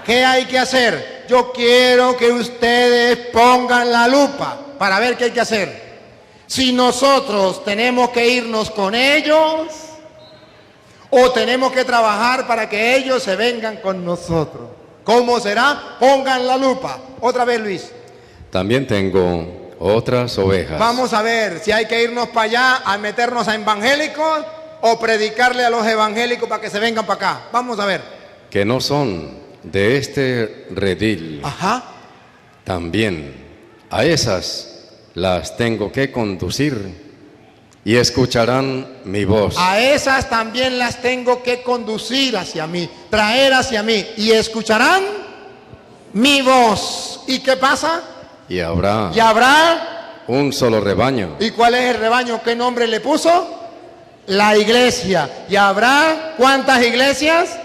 ¿Qué hay que hacer? Yo quiero que ustedes pongan la lupa para ver qué hay que hacer. Si nosotros tenemos que irnos con ellos o tenemos que trabajar para que ellos se vengan con nosotros. ¿Cómo será? Pongan la lupa. Otra vez, Luis. También tengo otras ovejas. Vamos a ver si hay que irnos para allá a meternos a evangélicos o predicarle a los evangélicos para que se vengan para acá. Vamos a ver. Que no son de este redil. Ajá. También a esas las tengo que conducir y escucharán mi voz. A esas también las tengo que conducir hacia mí, traer hacia mí, y escucharán mi voz. ¿Y qué pasa? Y habrá un solo rebaño. ¿Y cuál es el rebaño? ¿Qué nombre le puso? La iglesia. ¿Y habrá cuántas iglesias?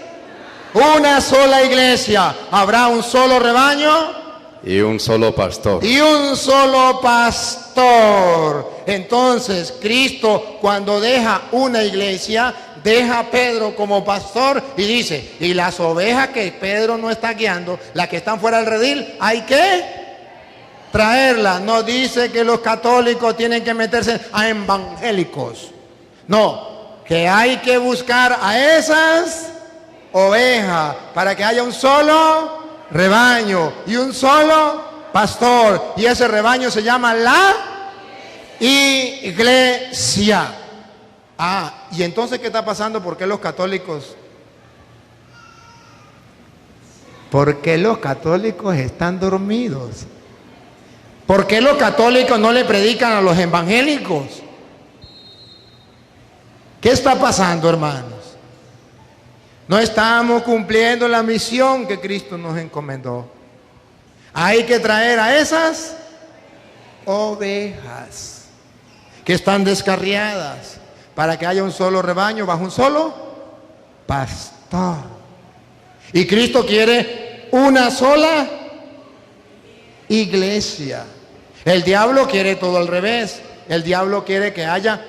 Una sola iglesia. ¿Habrá un solo rebaño? Y un solo pastor. Y un solo pastor. Entonces, Cristo, cuando deja una iglesia, deja a Pedro como pastor y dice, y las ovejas que Pedro no está guiando, las que están fuera del redil, hay que traerlas. No dice que los católicos tienen que meterse a evangélicos. No, que hay que buscar a esas ovejas para que haya un solo rebaño y un solo pastor, y ese rebaño se llama la iglesia. Y entonces, ¿qué está pasando? ¿Por qué los católicos? Porque los católicos están dormidos. ¿Por qué los católicos no le predican a los evangélicos? ¿Qué está pasando, hermanos? No estamos cumpliendo la misión que Cristo nos encomendó. Hay que traer a esas ovejas que están descarriadas para que haya un solo rebaño bajo un solo pastor. Y Cristo quiere una sola iglesia. El diablo quiere todo al revés. El diablo quiere que haya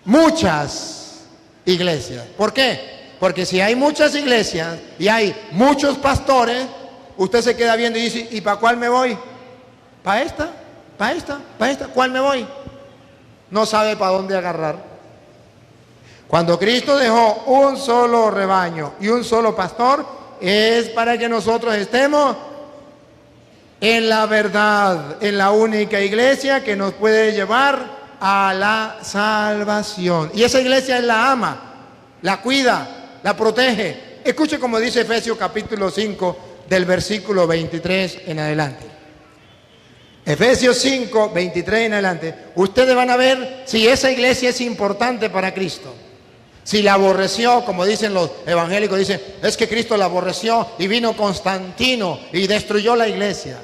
muchas iglesias. ¿Por qué? Porque si hay muchas iglesias y hay muchos pastores, usted se queda viendo y dice, ¿y para cuál me voy? ¿Para esta? ¿Para esta? ¿Para esta? ¿Cuál me voy? No sabe para dónde agarrar. Cuando Cristo dejó un solo rebaño y un solo pastor, es para que nosotros estemos en la verdad, en la única iglesia que nos puede llevar a la salvación. Y esa iglesia Él la ama, la cuida, la protege. Escuche como dice Efesios capítulo 5 del versículo 23 en adelante. Efesios 5, 23 en adelante. Ustedes van a ver si esa iglesia es importante para Cristo. Si la aborreció, como dicen los evangélicos, dicen, es que Cristo la aborreció y vino Constantino y destruyó la iglesia.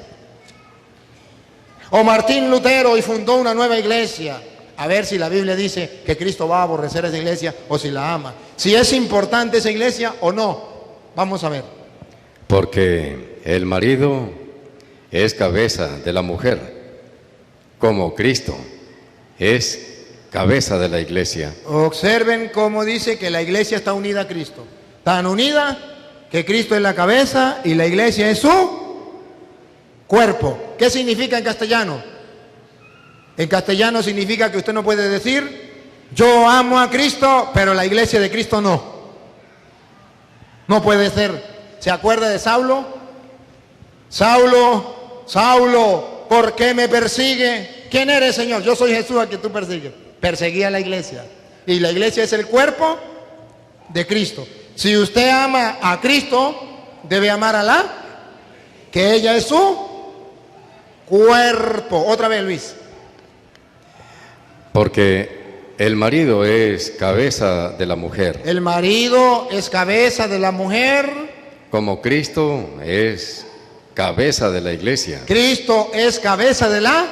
O Martín Lutero y fundó una nueva iglesia. A ver si la Biblia dice que Cristo va a aborrecer esa iglesia o si la ama. Si es importante esa iglesia o no. Vamos a ver. Porque el marido es cabeza de la mujer, como Cristo es cabeza de la iglesia. Observen cómo dice que la iglesia está unida a Cristo. Tan unida que Cristo es la cabeza y la iglesia es su cuerpo. ¿Qué significa en castellano? En castellano significa que usted no puede decir, yo amo a Cristo, pero la iglesia de Cristo no. No puede ser. ¿Se acuerda de Saulo? Saulo, Saulo, ¿por qué me persigue? ¿Quién eres, Señor? Yo soy Jesús a quien tú persigues. Perseguía a la iglesia. Y la iglesia es el cuerpo de Cristo. Si usted ama a Cristo, debe amar a la, que ella es su cuerpo. Otra vez, Luis. Porque el marido es cabeza de la mujer. El marido es cabeza de la mujer. Como Cristo es cabeza de la iglesia. Cristo es cabeza de la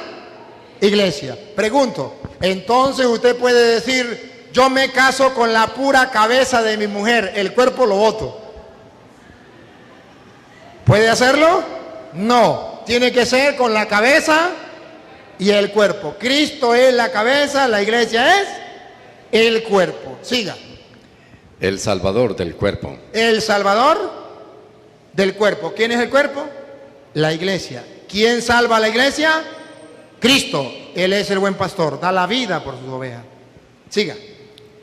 iglesia. Pregunto, entonces usted puede decir, yo me caso con la pura cabeza de mi mujer, el cuerpo lo voto. ¿Puede hacerlo? No, tiene que ser con la cabeza y el cuerpo. Cristo es la cabeza, la iglesia es el cuerpo. Siga. El salvador del cuerpo. El salvador del cuerpo. ¿Quién es el cuerpo? La iglesia. ¿Quién salva a la iglesia? Cristo. Él es el buen pastor, da la vida por sus ovejas. Siga.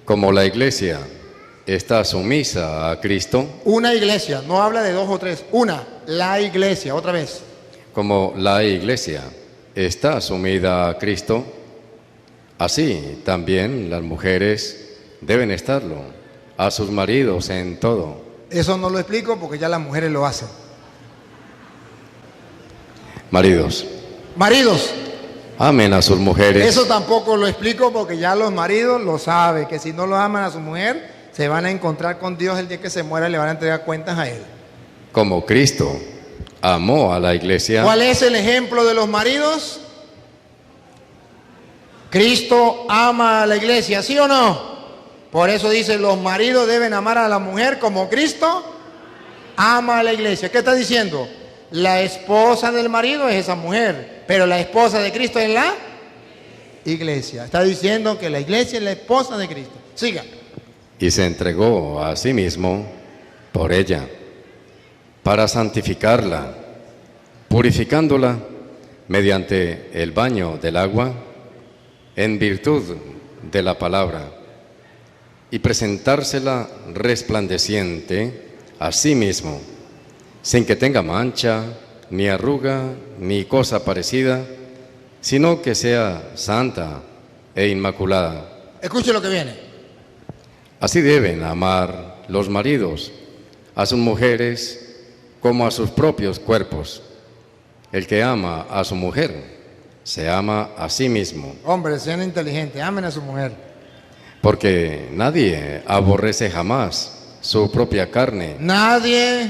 Como la iglesia está sumisa a Cristo. Una iglesia, no habla de dos o tres. Una, la iglesia, otra vez. Como la iglesia está sumida a Cristo, así también las mujeres deben estarlo a sus maridos en todo. Eso no lo explico porque ya las mujeres lo hacen. Maridos, Maridos, amen a sus mujeres. eso tampoco lo explico porque ya los maridos lo saben, que si no lo aman a su mujer, se van a encontrar con Dios el día que se muera y le van a entregar cuentas a Él. Como Cristo amó a la iglesia. ¿Cuál es el ejemplo de los maridos? Cristo ama a la iglesia, ¿sí o no? Por eso dice, los maridos deben amar a la mujer como Cristo ama a la iglesia. ¿Qué está diciendo? La esposa del marido es esa mujer, pero la esposa de Cristo es la iglesia. Está diciendo que la iglesia es la esposa de Cristo. Siga. Y se entregó a sí mismo por ella, para santificarla, purificándola mediante el baño del agua, en virtud de la palabra, y presentársela resplandeciente a sí mismo, sin que tenga mancha, ni arruga, ni cosa parecida, sino que sea santa e inmaculada. Escuche lo que viene. Así deben amar los maridos a sus mujeres como a sus propios cuerpos. El que ama a su mujer se ama a sí mismo. Hombres, sean inteligentes, amen a su mujer. Porque nadie aborrece jamás su propia carne. Nadie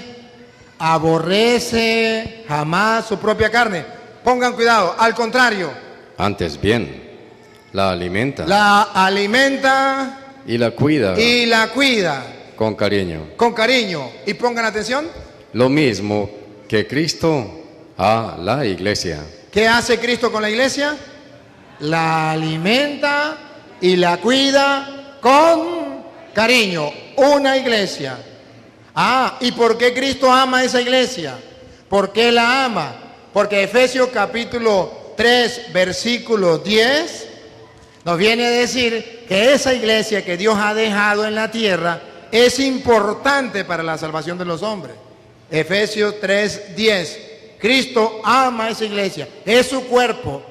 aborrece jamás su propia carne. Pongan cuidado, al contrario. Antes bien, la alimenta. La alimenta Y la cuida. y la cuida. Con cariño. Con cariño. Y pongan atención. Lo mismo que Cristo a la iglesia. ¿Qué hace Cristo con la iglesia? La alimenta y la cuida con cariño. Una iglesia. ¿Y por qué Cristo ama a esa iglesia? ¿Por qué la ama? Porque Efesios capítulo 3, versículo 10, nos viene a decir que esa iglesia que Dios ha dejado en la tierra es importante para la salvación de los hombres. Efesios 3, 10. Cristo ama a esa iglesia, es su cuerpo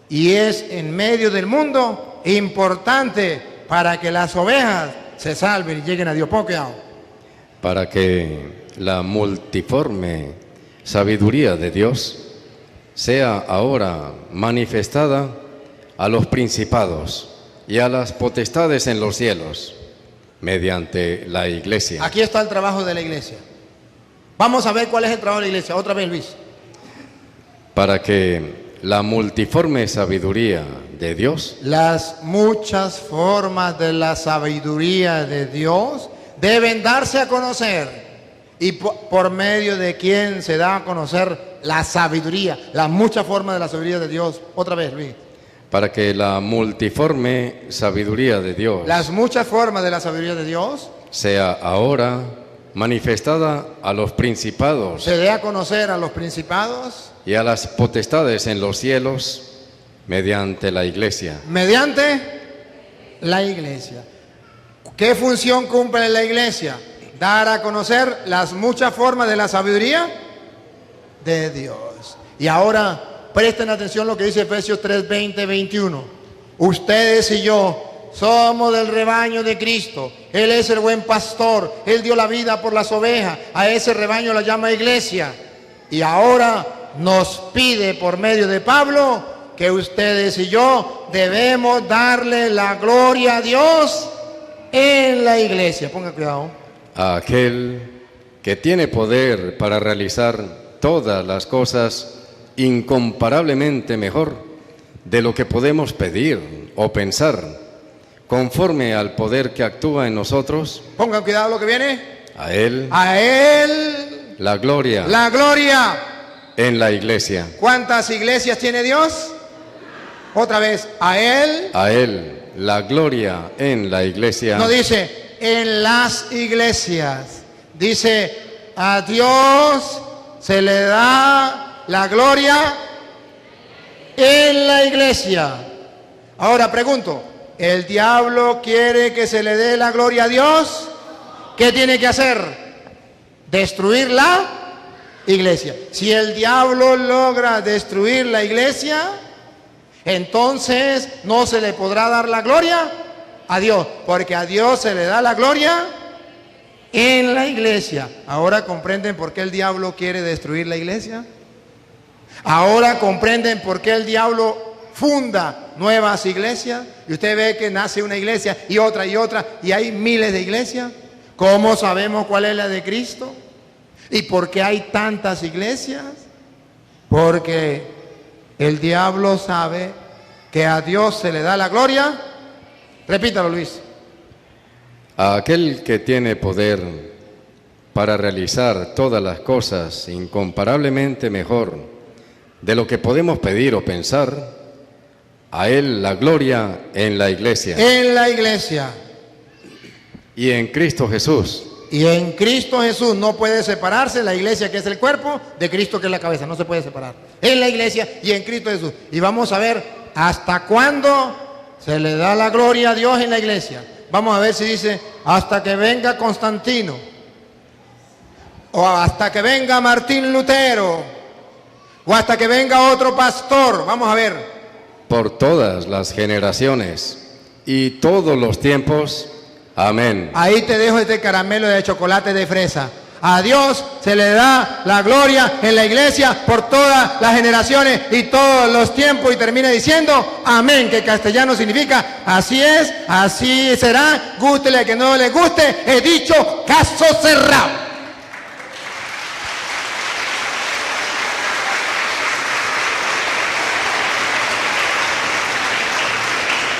y es en medio del mundo importante para que las ovejas se salven y lleguen a Dios. Para que la multiforme sabiduría de Dios sea ahora manifestada a los principados y a las potestades en los cielos mediante la iglesia. Aquí está el trabajo de la iglesia. Vamos a ver cuál es el trabajo de la iglesia. Otra vez, Luis. Para que la multiforme sabiduría de Dios, las muchas formas de la sabiduría de Dios deben darse a conocer. ¿Y por medio de quién se da a conocer la sabiduría, las muchas formas de la sabiduría de Dios? Otra vez, Luis. para que la multiforme sabiduría de Dios Las muchas formas de la sabiduría de Dios sea ahora manifestada a los principados se dé a conocer a los principados y a las potestades en los cielos mediante la Iglesia. mediante la iglesia. ¿Qué función cumple la iglesia? Dar a conocer las muchas formas de la sabiduría de Dios. Y ahora presten atención lo que dice Efesios 3, 20, 21. Ustedes y yo somos del rebaño de Cristo. Él es el buen pastor. Él dio la vida por las ovejas. A ese rebaño la llama iglesia. Y ahora nos pide por medio de Pablo que ustedes y yo debemos darle la gloria a Dios en la iglesia. Ponga cuidado. A aquel que tiene poder para realizar todas las cosas incomparablemente mejor de lo que podemos pedir o pensar, conforme al poder que actúa en nosotros. Pongan cuidado lo que viene. A Él La gloria en la Iglesia. ¿Cuántas iglesias tiene Dios? Otra vez, a Él la gloria en la Iglesia. no dice en las iglesias, dice a Dios se le da la gloria en la iglesia. Ahora pregunto, ¿el diablo quiere que se le dé la gloria a Dios? ¿Qué tiene que hacer? Destruir la iglesia. Si el diablo logra destruir la iglesia, entonces no se le podrá dar la gloria a Dios, porque a Dios se le da la gloria en la iglesia. ¿Ahora comprenden por qué el diablo quiere destruir la iglesia? ¿Ahora comprenden por qué el diablo funda nuevas iglesias? Y usted ve que nace una iglesia y otra, y hay miles de iglesias. ¿Cómo sabemos cuál es la de Cristo? ¿Y por qué hay tantas iglesias? Porque el diablo sabe que a Dios se le da la gloria. Repítalo, Luis. A aquel que tiene poder para realizar todas las cosas incomparablemente mejor de lo que podemos pedir o pensar, a Él la gloria en la Iglesia. En la iglesia. Y en Cristo Jesús. Y en Cristo Jesús no puede separarse la iglesia, que es el cuerpo, de Cristo, que es la cabeza. No se puede separar. En la iglesia y en Cristo Jesús. Y vamos a ver hasta cuándo se le da la gloria a Dios en la iglesia. Vamos a ver si dice hasta que venga Constantino, o hasta que venga Martín Lutero, o hasta que venga otro pastor. Vamos a ver. Por todas las generaciones y todos los tiempos. Amén. Ahí te dejo este caramelo de chocolate de fresa. A Dios se le da la gloria en la iglesia por todas las generaciones y todos los tiempos. Y termina diciendo amén, que en castellano significa así es, así será, gústele que no le guste, he dicho, caso cerrado.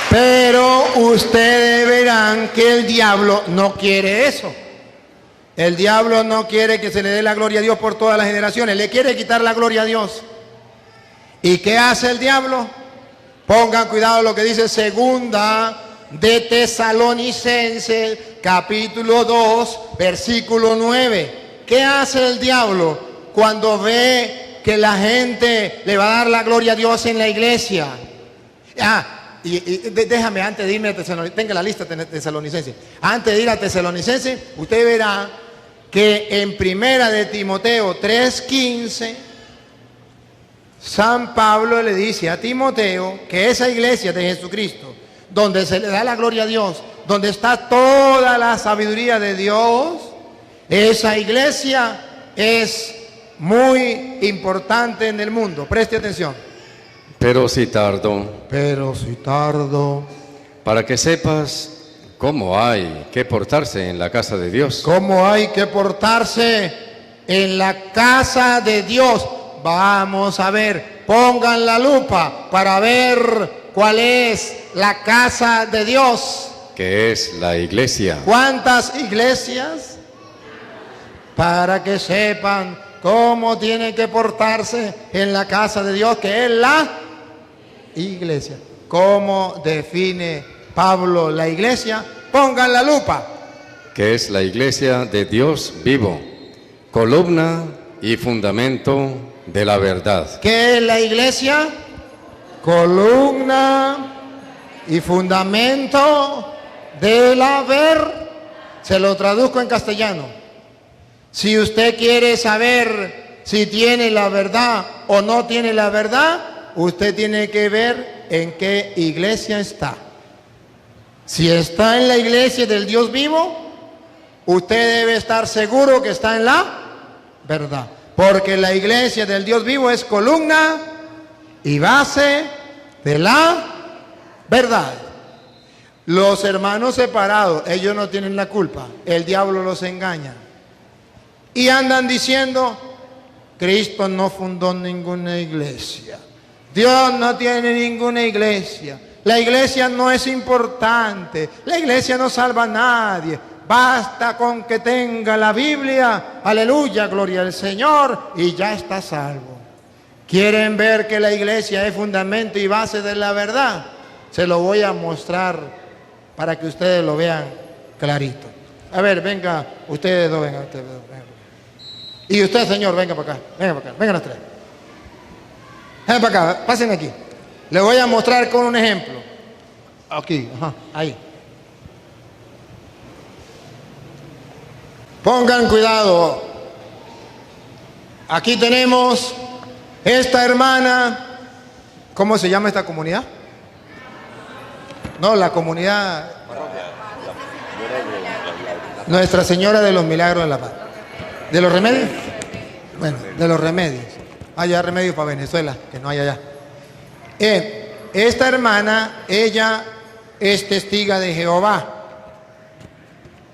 Pero ustedes verán que el diablo no quiere eso. El diablo no quiere que se le dé la gloria a Dios por todas las generaciones. Le quiere quitar la gloria a Dios. ¿Y qué hace el diablo? Pongan cuidado lo que dice segunda de Tesalonicenses, capítulo 2, versículo 9. ¿Qué hace el diablo cuando ve que la gente le va a dar la gloria a Dios en la iglesia? Déjame antes de irme a Tesalonicenses, tenga la lista de Tesalonicenses. Antes de ir a Tesalonicenses, usted verá que en primera de Timoteo 3:15, San Pablo le dice a Timoteo que esa iglesia de Jesucristo, donde se le da la gloria a Dios, donde está toda la sabiduría de Dios, esa iglesia es muy importante en el mundo. Preste atención. Pero si tardo, para que sepas cómo hay que portarse en la casa de Dios. ¿Cómo hay que portarse en la casa de Dios? vamos a ver, pongan la lupa para ver cuál es la casa de Dios. Que es la iglesia. ¿Cuántas iglesias? Para que sepan cómo tienen que portarse en la casa de Dios, que es la iglesia. ¿Cómo define Pablo la iglesia? Pongan la lupa. Que es la iglesia de Dios vivo, columna y fundamento de la verdad. ¿Qué es la iglesia? Columna y fundamento de la verdad. Se lo traduzco en castellano. Si usted quiere saber si tiene la verdad o no tiene la verdad, usted tiene que ver en qué iglesia está. Si está en la iglesia del Dios vivo, usted debe estar seguro que está en la verdad. Porque la iglesia del Dios vivo es columna y base de la verdad. Los hermanos separados, ellos no tienen la culpa. El diablo los engaña. Y andan diciendo, Cristo no fundó ninguna iglesia. Dios no tiene ninguna iglesia. La iglesia no es importante. La iglesia no salva a nadie. Basta con que tenga la Biblia, aleluya, gloria al Señor, y ya está salvo. ¿Quieren ver que la iglesia es fundamento y base de la verdad? Se lo voy a mostrar para que ustedes lo vean clarito. A ver, venga, ustedes dos, vengan, ustedes dos, vengan. Y usted, señor, venga para acá, vengan los tres. Vengan para acá, pasen aquí. Les voy a mostrar con un ejemplo. Aquí, ajá, ahí. Pongan cuidado. Aquí tenemos esta hermana. ¿Cómo se llama esta comunidad? No, la comunidad Nuestra Señora de los Milagros de la Paz. ¿De los remedios? Bueno, de los remedios. Hay remedios para Venezuela, que no hay allá. Esta hermana, ella es testiga de Jehová.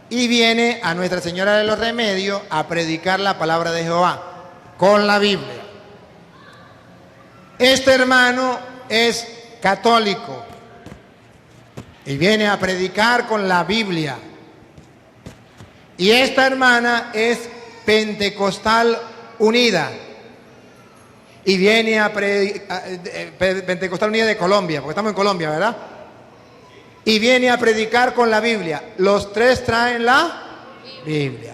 Y viene a Nuestra Señora de los Remedios a predicar la palabra de Jehová con la Biblia. Este hermano es católico y viene a predicar con la Biblia. Y esta hermana es pentecostal unida y viene a pentecostal unida de Colombia, porque estamos en Colombia, ¿verdad? Y viene a predicar con la Biblia. Los tres traen la Biblia.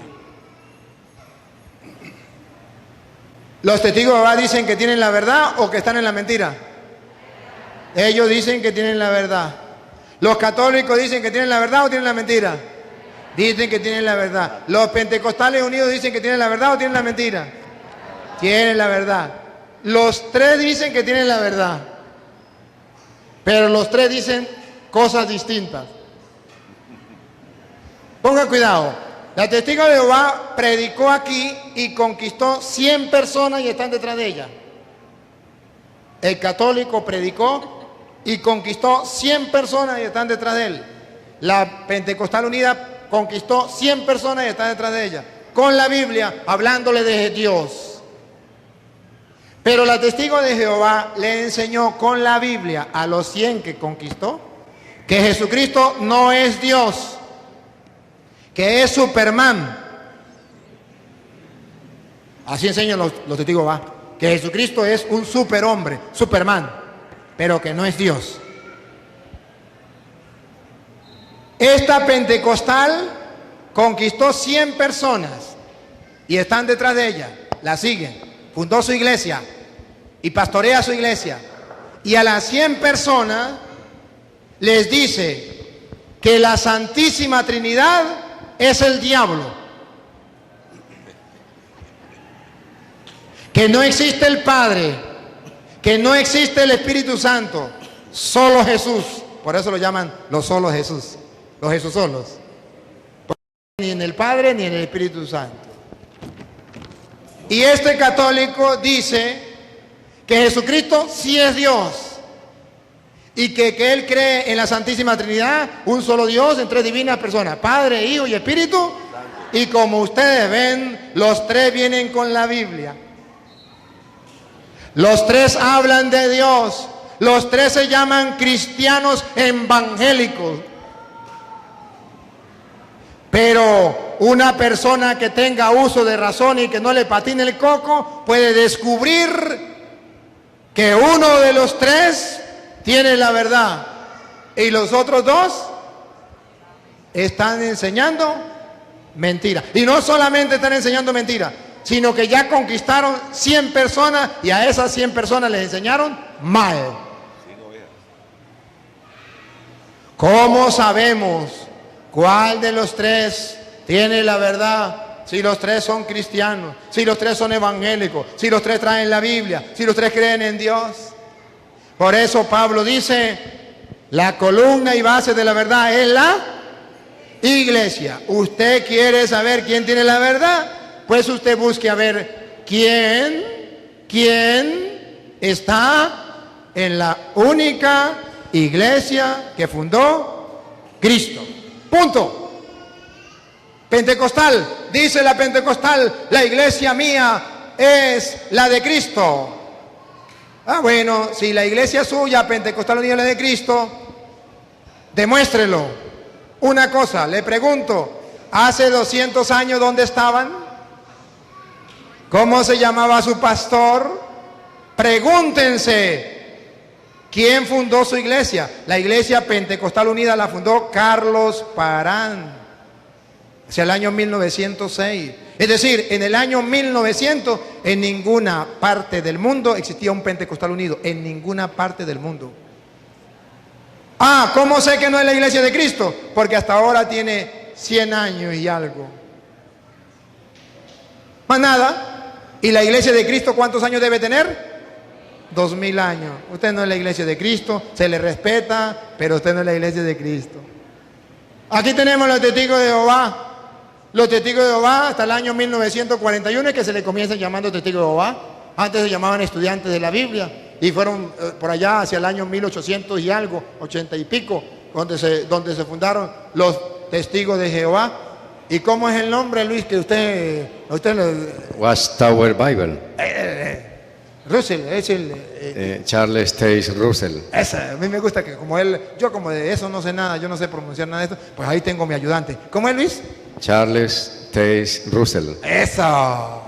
¿Los testigos de Jehová dicen que tienen la verdad o que están en la mentira? Ellos dicen que tienen la verdad. ¿Los católicos dicen que tienen la verdad o tienen la mentira? Dicen que tienen la verdad. ¿Los pentecostales unidos dicen que tienen la verdad o tienen la mentira? Tienen la verdad. Los tres dicen que tienen la verdad. Pero los tres dicen cosas distintas. Pongan cuidado. La testigo de Jehová predicó aquí y conquistó 100 personas y están detrás de ella. El católico predicó y conquistó 100 personas y están detrás de él. La pentecostal unida conquistó 100 personas y están detrás de ella. Con la Biblia, hablándole de Dios. Pero la testigo de Jehová le enseñó con la Biblia a los 100 que conquistó que Jesucristo no es Dios, que es Superman. Así enseñan los testigos de Jehová, que Jesucristo es un superhombre, Superman, pero que no es Dios. Esta pentecostal conquistó 100 personas y están detrás de ella, la siguen, fundó su iglesia y pastorea su iglesia. Y a las 100 personas les dice que la Santísima Trinidad es el diablo, que no existe el Padre, que no existe el Espíritu Santo, solo Jesús. Por eso lo llaman los solos Jesús, los Jesús solos. Ni en el Padre ni en el Espíritu Santo. Y este católico dice que Jesucristo sí es Dios y que él cree en la Santísima Trinidad, un solo Dios en tres divinas personas, Padre, Hijo y Espíritu. Y como ustedes ven, los tres vienen con la Biblia. Los tres hablan de Dios. Los tres se llaman cristianos evangélicos. Pero una persona que tenga uso de razón y que no le patine el coco puede descubrir que uno de los tres tiene la verdad y los otros dos están enseñando mentira. Y no solamente están enseñando mentira, sino que ya conquistaron 100 personas y a esas 100 personas les enseñaron mal. ¿Cómo sabemos cuál de los tres tiene la verdad? Si los tres son cristianos, si los tres son evangélicos, si los tres traen la Biblia, si los tres creen en Dios. Por eso Pablo dice, la columna y base de la verdad es la iglesia. ¿Usted quiere saber quién tiene la verdad? Pues usted busque a ver quién está en la única iglesia que fundó Cristo. Punto. Pentecostal, dice la pentecostal, la iglesia mía es la de Cristo. Ah, bueno, si la iglesia suya, Pentecostal Unida, es la de Cristo, demuéstrelo. Una cosa, le pregunto, hace 200 años, ¿dónde estaban? ¿Cómo se llamaba su pastor? Pregúntense. ¿Quién fundó su iglesia? La iglesia Pentecostal Unida la fundó Carlos Parán, hacia el año 1906. Es decir, en el año 1900, en ninguna parte del mundo existía un Pentecostal Unido. En ninguna parte del mundo. Ah, ¿cómo sé que no es la iglesia de Cristo? Porque hasta ahora tiene 100 años y algo. Más nada. ¿Y la iglesia de Cristo cuántos años debe tener? 2000 años. Usted no es la iglesia de Cristo, se le respeta, pero usted no es la iglesia de Cristo. Aquí tenemos los testigos de Jehová. Los testigos de Jehová hasta el año 1941 es que se le comienzan llamando testigos de Jehová. Antes se llamaban estudiantes de la Biblia y fueron por allá hacia el año 1800 y algo, 80 y pico, donde se fundaron los testigos de Jehová. ¿Y cómo es el nombre, Luis, que usted Watchtower Bible. Russell, es el... Charles Taze Russell. Esa, a mí me gusta que como él, yo como de eso no sé nada, yo no sé pronunciar nada de esto, pues ahí tengo mi ayudante. ¿Cómo es, Luis? Charles Taze Russell. Eso.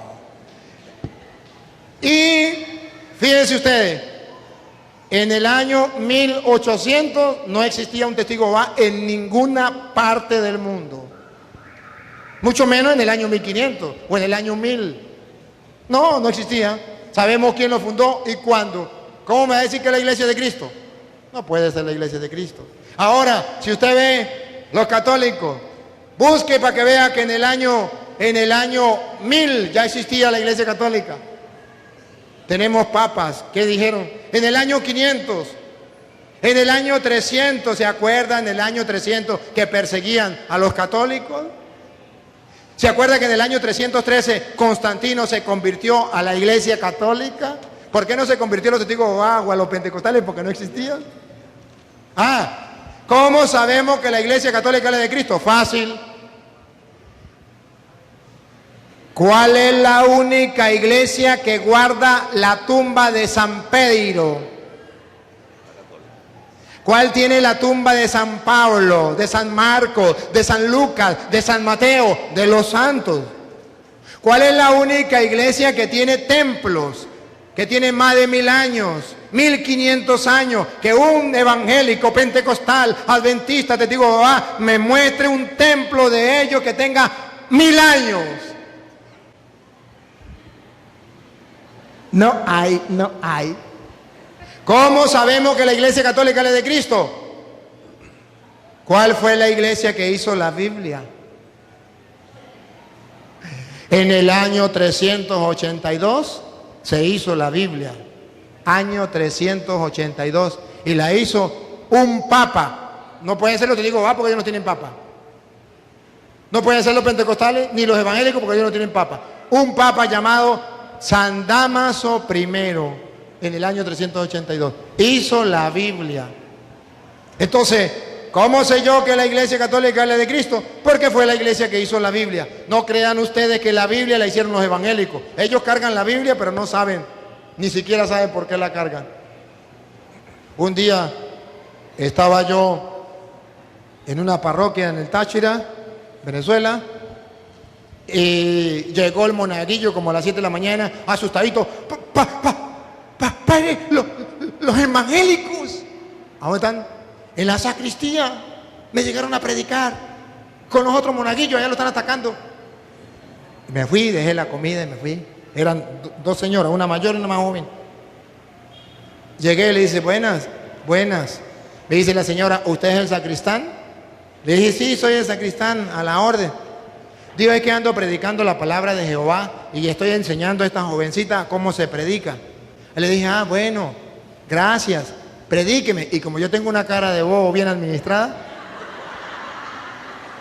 Y fíjense ustedes, en el año 1800 no existía un testigo de Jehová en ninguna parte del mundo. Mucho menos en el año 1500 o en el año 1000. No existía. Sabemos quién lo fundó y cuándo. ¿Cómo me va a decir que es la iglesia de Cristo? No puede ser la iglesia de Cristo. Ahora, si usted ve los católicos, busque para que vea que en el año 1000 ya existía la iglesia católica. Tenemos papas, ¿qué dijeron? En el año 500, en el año 300, ¿se acuerdan? En el año 300 que perseguían a los católicos. ¿Se acuerda que en el año 313 Constantino se convirtió a la iglesia católica? ¿Por qué no se convirtió a los testigos de Jehová o a los pentecostales? Porque no existían. ¿Cómo sabemos que la iglesia católica es la de Cristo? Fácil. ¿Cuál es la única iglesia que guarda la tumba de San Pedro? ¿Cuál tiene la tumba de San Pablo, de San Marcos, de San Lucas, de San Mateo, de los santos? ¿Cuál es la única iglesia que tiene templos, que tiene más de 1000 años, 1500 años, que un evangélico, pentecostal, adventista, testigo de Jehová, me muestre un templo de ellos que tenga 1000 años? No hay. ¿Cómo sabemos que la iglesia católica es la de Cristo? ¿Cuál fue la iglesia que hizo la Biblia? En el año 382 se hizo la Biblia. Año 382. Y la hizo un papa. No pueden ser los testigos de Jehová porque ellos no tienen papa. No pueden ser los pentecostales ni los evangélicos porque ellos no tienen papa. Un papa llamado San Dámaso I, en el año 382, hizo la Biblia. Entonces, ¿cómo sé yo que la iglesia católica es la de Cristo? Porque fue la iglesia que hizo la Biblia. No crean ustedes que la Biblia la hicieron los evangélicos. Ellos cargan la Biblia, pero no saben ni siquiera sabe por qué la cargan. Un día estaba yo en una parroquia en el Táchira, Venezuela, y llegó el monaguillo como a las 7 de la mañana, asustadito. Padre, los evangélicos, ¿a dónde están? En la sacristía. Me llegaron a predicar con los otros monaguillos, allá lo están atacando. Me fui, dejé la comida y me fui. Eran dos señoras, una mayor y una más joven. Llegué y le dice, buenas, buenas. Me dice la señora, ¿usted es el sacristán? Le dije, sí, soy el sacristán, a la orden. Digo, es que ando predicando la palabra de Jehová y estoy enseñando a esta jovencita cómo se predica. Le dije, ah, bueno, gracias, predíqueme. Y como yo tengo una cara de bobo bien administrada,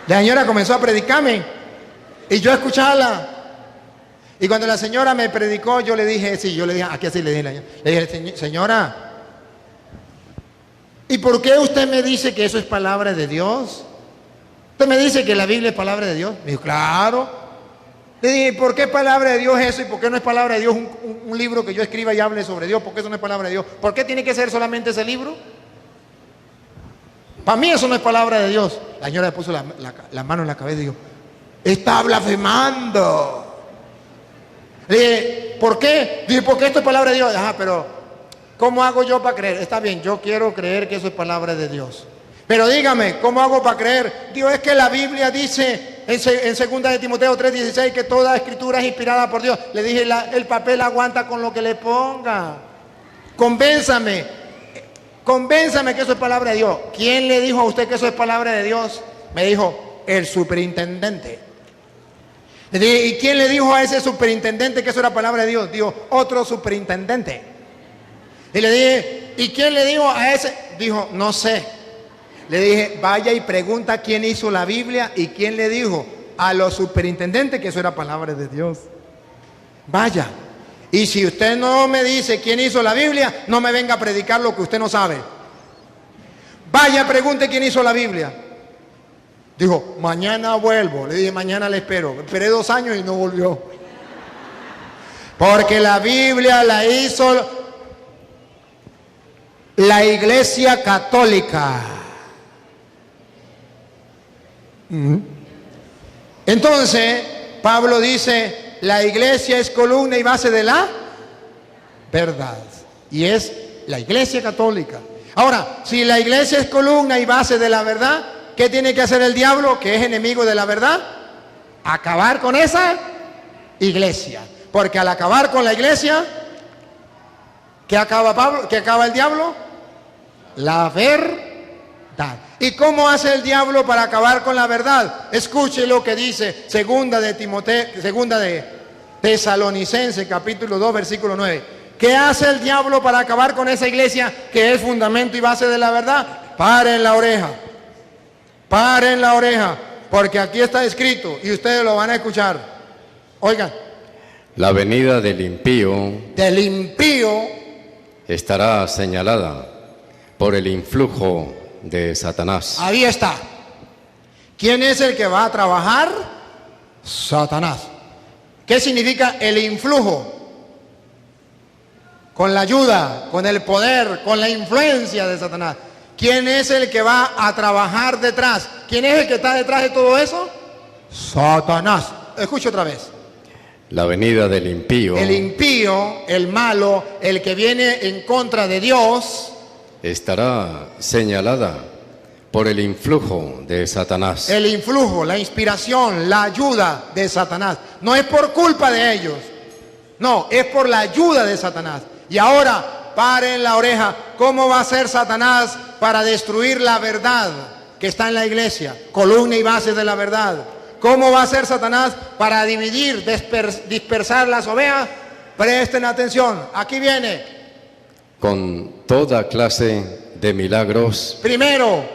la señora comenzó a predicarme y yo a escucharla. Y cuando la señora me predicó, yo le dije, sí, yo le dije, aquí así le dije, señora, ¿y por qué usted me dice que eso es palabra de Dios? ¿Usted me dice que la Biblia es palabra de Dios? Me dijo, claro. Le dije, ¿por qué palabra de Dios eso y por qué no es palabra de Dios un libro que yo escriba y hable sobre Dios? ¿Por qué eso no es palabra de Dios? ¿Por qué tiene que ser solamente ese libro? Para mí eso no es palabra de Dios. La señora le puso la mano en la cabeza y dijo, está blasfemando. Le dije, ¿por qué? Dije, porque esto es palabra de Dios. Ajá, pero ¿cómo hago yo para creer? Está bien, yo quiero creer que eso es palabra de Dios. Pero dígame, ¿cómo hago para creer? Digo, es que la Biblia dice en 2 de Timoteo 3:16 que toda escritura es inspirada por Dios. Le dije, el papel aguanta con lo que le ponga. Convénzame que eso es palabra de Dios. ¿Quién le dijo a usted que eso es palabra de Dios? Me dijo, el superintendente. Le dije, ¿y quién le dijo a ese superintendente que eso era palabra de Dios? Dijo, otro superintendente. Y le dije, ¿y quién le dijo a ese? Dijo, no sé. Le dije, vaya y pregunta quién hizo la Biblia y quién le dijo a los superintendentes que eso era palabra de Dios. Vaya. Y si usted no me dice quién hizo la Biblia, no me venga a predicar lo que usted no sabe. Vaya, pregunte quién hizo la Biblia. Dijo, mañana vuelvo. Le dije, mañana le espero. Esperé 2 años y no volvió. Porque la Biblia la hizo la Iglesia Católica. Entonces, Pablo dice, la iglesia es columna y base de la verdad. Y es la Iglesia Católica. Ahora, si la iglesia es columna y base de la verdad, ¿qué tiene que hacer el diablo, que es enemigo de la verdad? Acabar con esa iglesia. Porque al acabar con la iglesia, ¿qué acaba Pablo? ¿Qué acaba el diablo? La verdad. ¿Y cómo hace el diablo para acabar con la verdad? Escuche lo que dice 2 de Tesalonicenses, capítulo 2, versículo 9. ¿Qué hace el diablo para acabar con esa iglesia que es fundamento y base de la verdad? Paren la oreja. Paren la oreja, porque aquí está escrito y ustedes lo van a escuchar. Oigan. La venida del impío estará señalada por el influjo de Satanás. Ahí está. ¿Quién es el que va a trabajar? Satanás. ¿Qué significa el influjo? Con la ayuda, con el poder, con la influencia de Satanás. ¿Quién es el que va a trabajar detrás? ¿Quién es el que está detrás de todo eso? Satanás. Escuche otra vez. La venida del impío. El impío, el malo, el que viene en contra de Dios, estará señalada por el influjo de Satanás. El influjo, la inspiración, la ayuda de Satanás. No es por culpa de ellos. No, es por la ayuda de Satanás. Y ahora, paren la oreja. ¿Cómo va a ser Satanás para destruir la verdad que está en la iglesia? Columna y base de la verdad. ¿Cómo va a ser Satanás para dividir, dispersar las ovejas? Presten atención. Aquí viene. Con toda clase de milagros. Primero,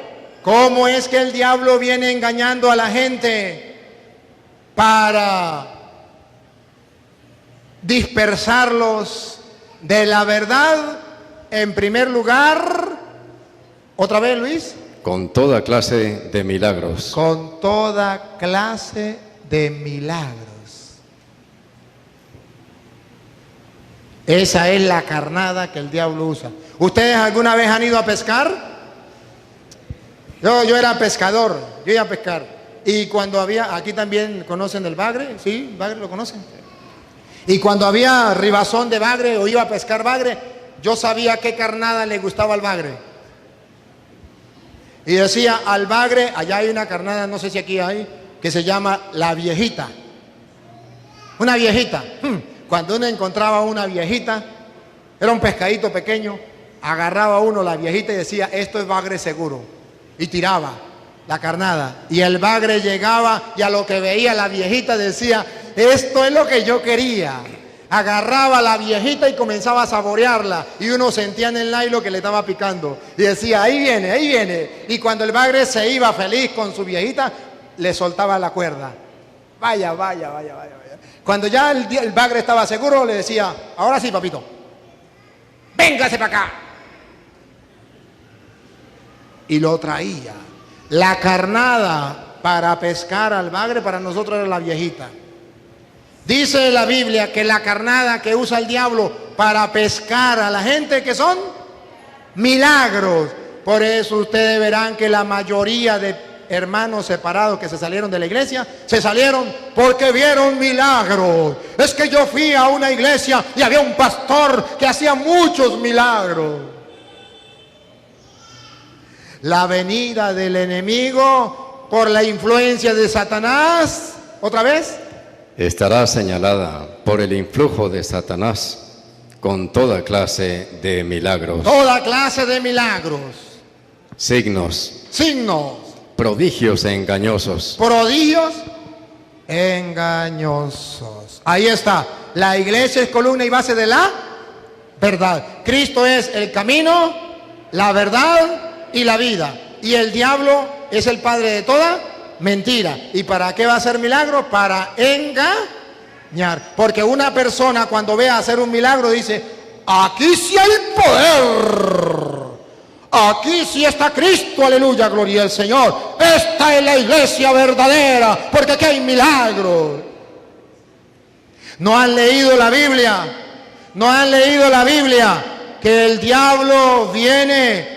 ¿cómo es que el diablo viene engañando a la gente para dispersarlos de la verdad? En primer lugar, otra vez, Luis. Con toda clase de milagros. Con toda clase de milagros. Esa es la carnada que el diablo usa. ¿Ustedes alguna vez han ido a pescar? Yo era pescador, yo iba a pescar. Y cuando había, aquí también conocen el bagre, ¿sí? ¿Bagre lo conocen? Y cuando había ribazón de bagre o iba a pescar bagre, yo sabía qué carnada le gustaba al bagre. Y decía al bagre, allá hay una carnada, no sé si aquí hay, que se llama la viejita. Una viejita. Cuando uno encontraba una viejita, era un pescadito pequeño, agarraba uno la viejita y decía, esto es bagre seguro. Y tiraba la carnada. Y el bagre llegaba y a lo que veía la viejita decía, esto es lo que yo quería. Agarraba a la viejita y comenzaba a saborearla. Y uno sentía en el nylon que le estaba picando. Y decía, ahí viene, ahí viene. Y cuando el bagre se iba feliz con su viejita, le soltaba la cuerda. Vaya, vaya, vaya, vaya. Cuando ya el bagre estaba seguro, le decía, ahora sí, papito, véngase para acá. Y lo traía. La carnada para pescar al bagre para nosotros era la viejita. Dice la Biblia que la carnada que usa el diablo para pescar a la gente, que son milagros. Por eso ustedes verán que la mayoría de hermanos separados que se salieron de la iglesia, se salieron porque vieron milagros. Es que yo fui a una iglesia y había un pastor que hacía muchos milagros. La venida del enemigo por la influencia de Satanás, otra vez, estará señalada por el influjo de Satanás con toda clase de milagros. Toda clase de milagros. Signos. Signos. Prodigios engañosos. Prodigios engañosos. Ahí está. La iglesia es columna y base de la verdad. Cristo es el camino, la verdad y la vida. Y el diablo es el padre de toda mentira. ¿Y para qué va a hacer milagro? Para engañar. Porque una persona cuando ve hacer un milagro dice, aquí sí hay poder. Aquí sí está Cristo, aleluya, gloria al Señor. Esta es la iglesia verdadera, porque aquí hay milagros. ¿No han leído la Biblia? ¿No han leído la Biblia? Que el diablo viene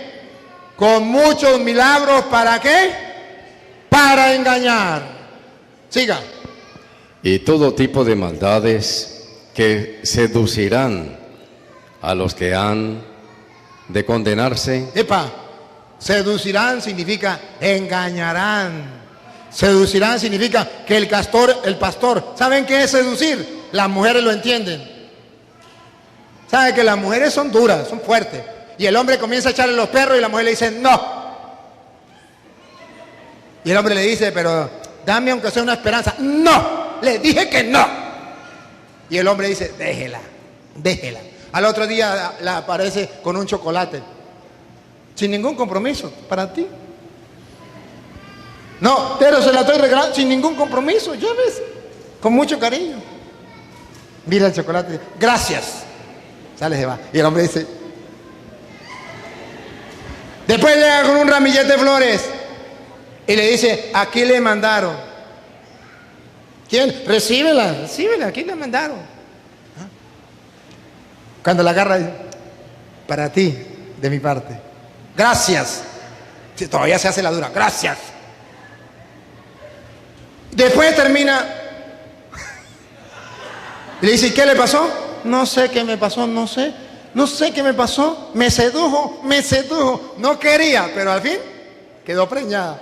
con muchos milagros, ¿para qué? Para engañar. Siga. Y todo tipo de maldades que seducirán a los que han de condenarse. Epa, seducirán significa engañarán. Seducirán significa que el pastor, ¿saben qué es seducir? Las mujeres lo entienden. ¿Saben que las mujeres son duras, son fuertes? Y el hombre comienza a echarle los perros y la mujer le dice no. Y el hombre le dice, pero dame aunque sea una esperanza. No, le dije que no. Y el hombre dice, déjela, déjela. Al otro día la aparece con un chocolate, sin ningún compromiso, para ti. No, pero se la estoy regalando sin ningún compromiso, ya ves, con mucho cariño. Mira el chocolate, gracias. Sale, se va. Y el hombre dice, después le da con un ramillete de flores y le dice, aquí le mandaron. ¿Quién? Recíbela, recíbela, aquí le mandaron. Cuando la agarra, dice, para ti, de mi parte. Gracias. Sí, todavía se hace la dura. Gracias. Después termina. Y le dice, ¿y qué le pasó? No sé qué me pasó, no sé. No sé qué me pasó. Me sedujo, me sedujo. No quería, pero al fin quedó preñada.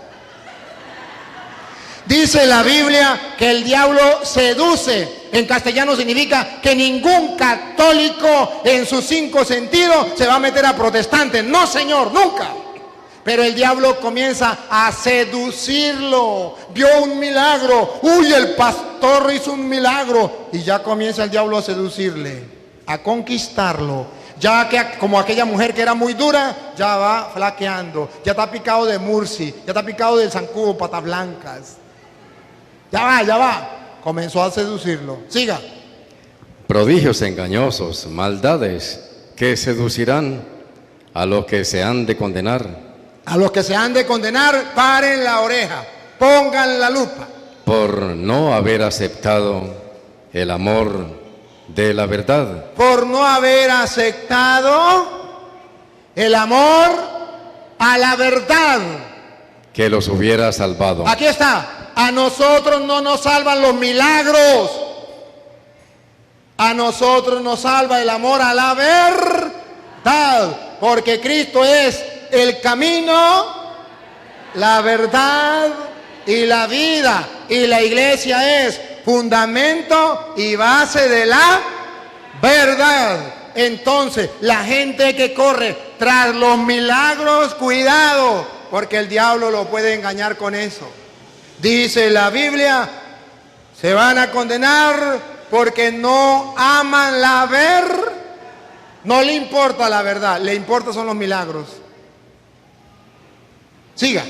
Dice la Biblia que el diablo seduce. En castellano significa que ningún católico en sus 5 sentidos se va a meter a protestante. No, señor, nunca. Pero el diablo comienza a seducirlo. Vio un milagro. Uy, el pastor hizo un milagro. Y ya comienza el diablo a seducirle, a conquistarlo. Ya que como aquella mujer que era muy dura, ya va flaqueando. Ya está picado de murci. Ya está picado del zancudo, patas blancas. Ya va, ya va. Comenzó a seducirlo. Siga. Prodigios engañosos, maldades que seducirán a los que se han de condenar. A los que se han de condenar, paren la oreja, pongan la lupa. Por no haber aceptado el amor de la verdad, por no haber aceptado el amor a la verdad. que los hubiera salvado. Aquí está. A nosotros no nos salvan los milagros. A nosotros nos salva el amor a la verdad. Porque Cristo es el camino, la verdad y la vida. Y la iglesia es fundamento y base de la verdad. Entonces, la gente que corre tras los milagros, cuidado, porque el diablo lo puede engañar con eso. Dice la Biblia, se van a condenar porque no aman la verdad. No le importa la verdad, le importa son los milagros. Siga.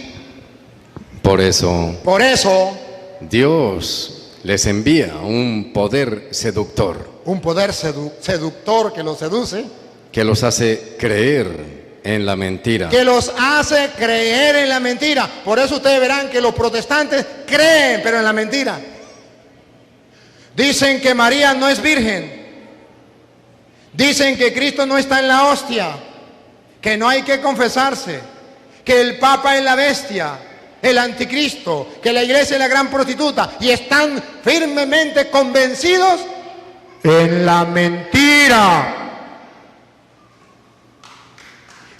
Por eso, Dios les envía un poder seductor un poder seductor que los seduce, que los hace creer en la mentira. que los hace creer en la mentira. Por eso ustedes verán que los protestantes creen, pero en la mentira. Dicen que María no es virgen. Dicen que Cristo no está en la hostia, que no hay que confesarse, que el Papa es la bestia, el anticristo, que la iglesia es la gran prostituta, y están firmemente convencidos en la mentira.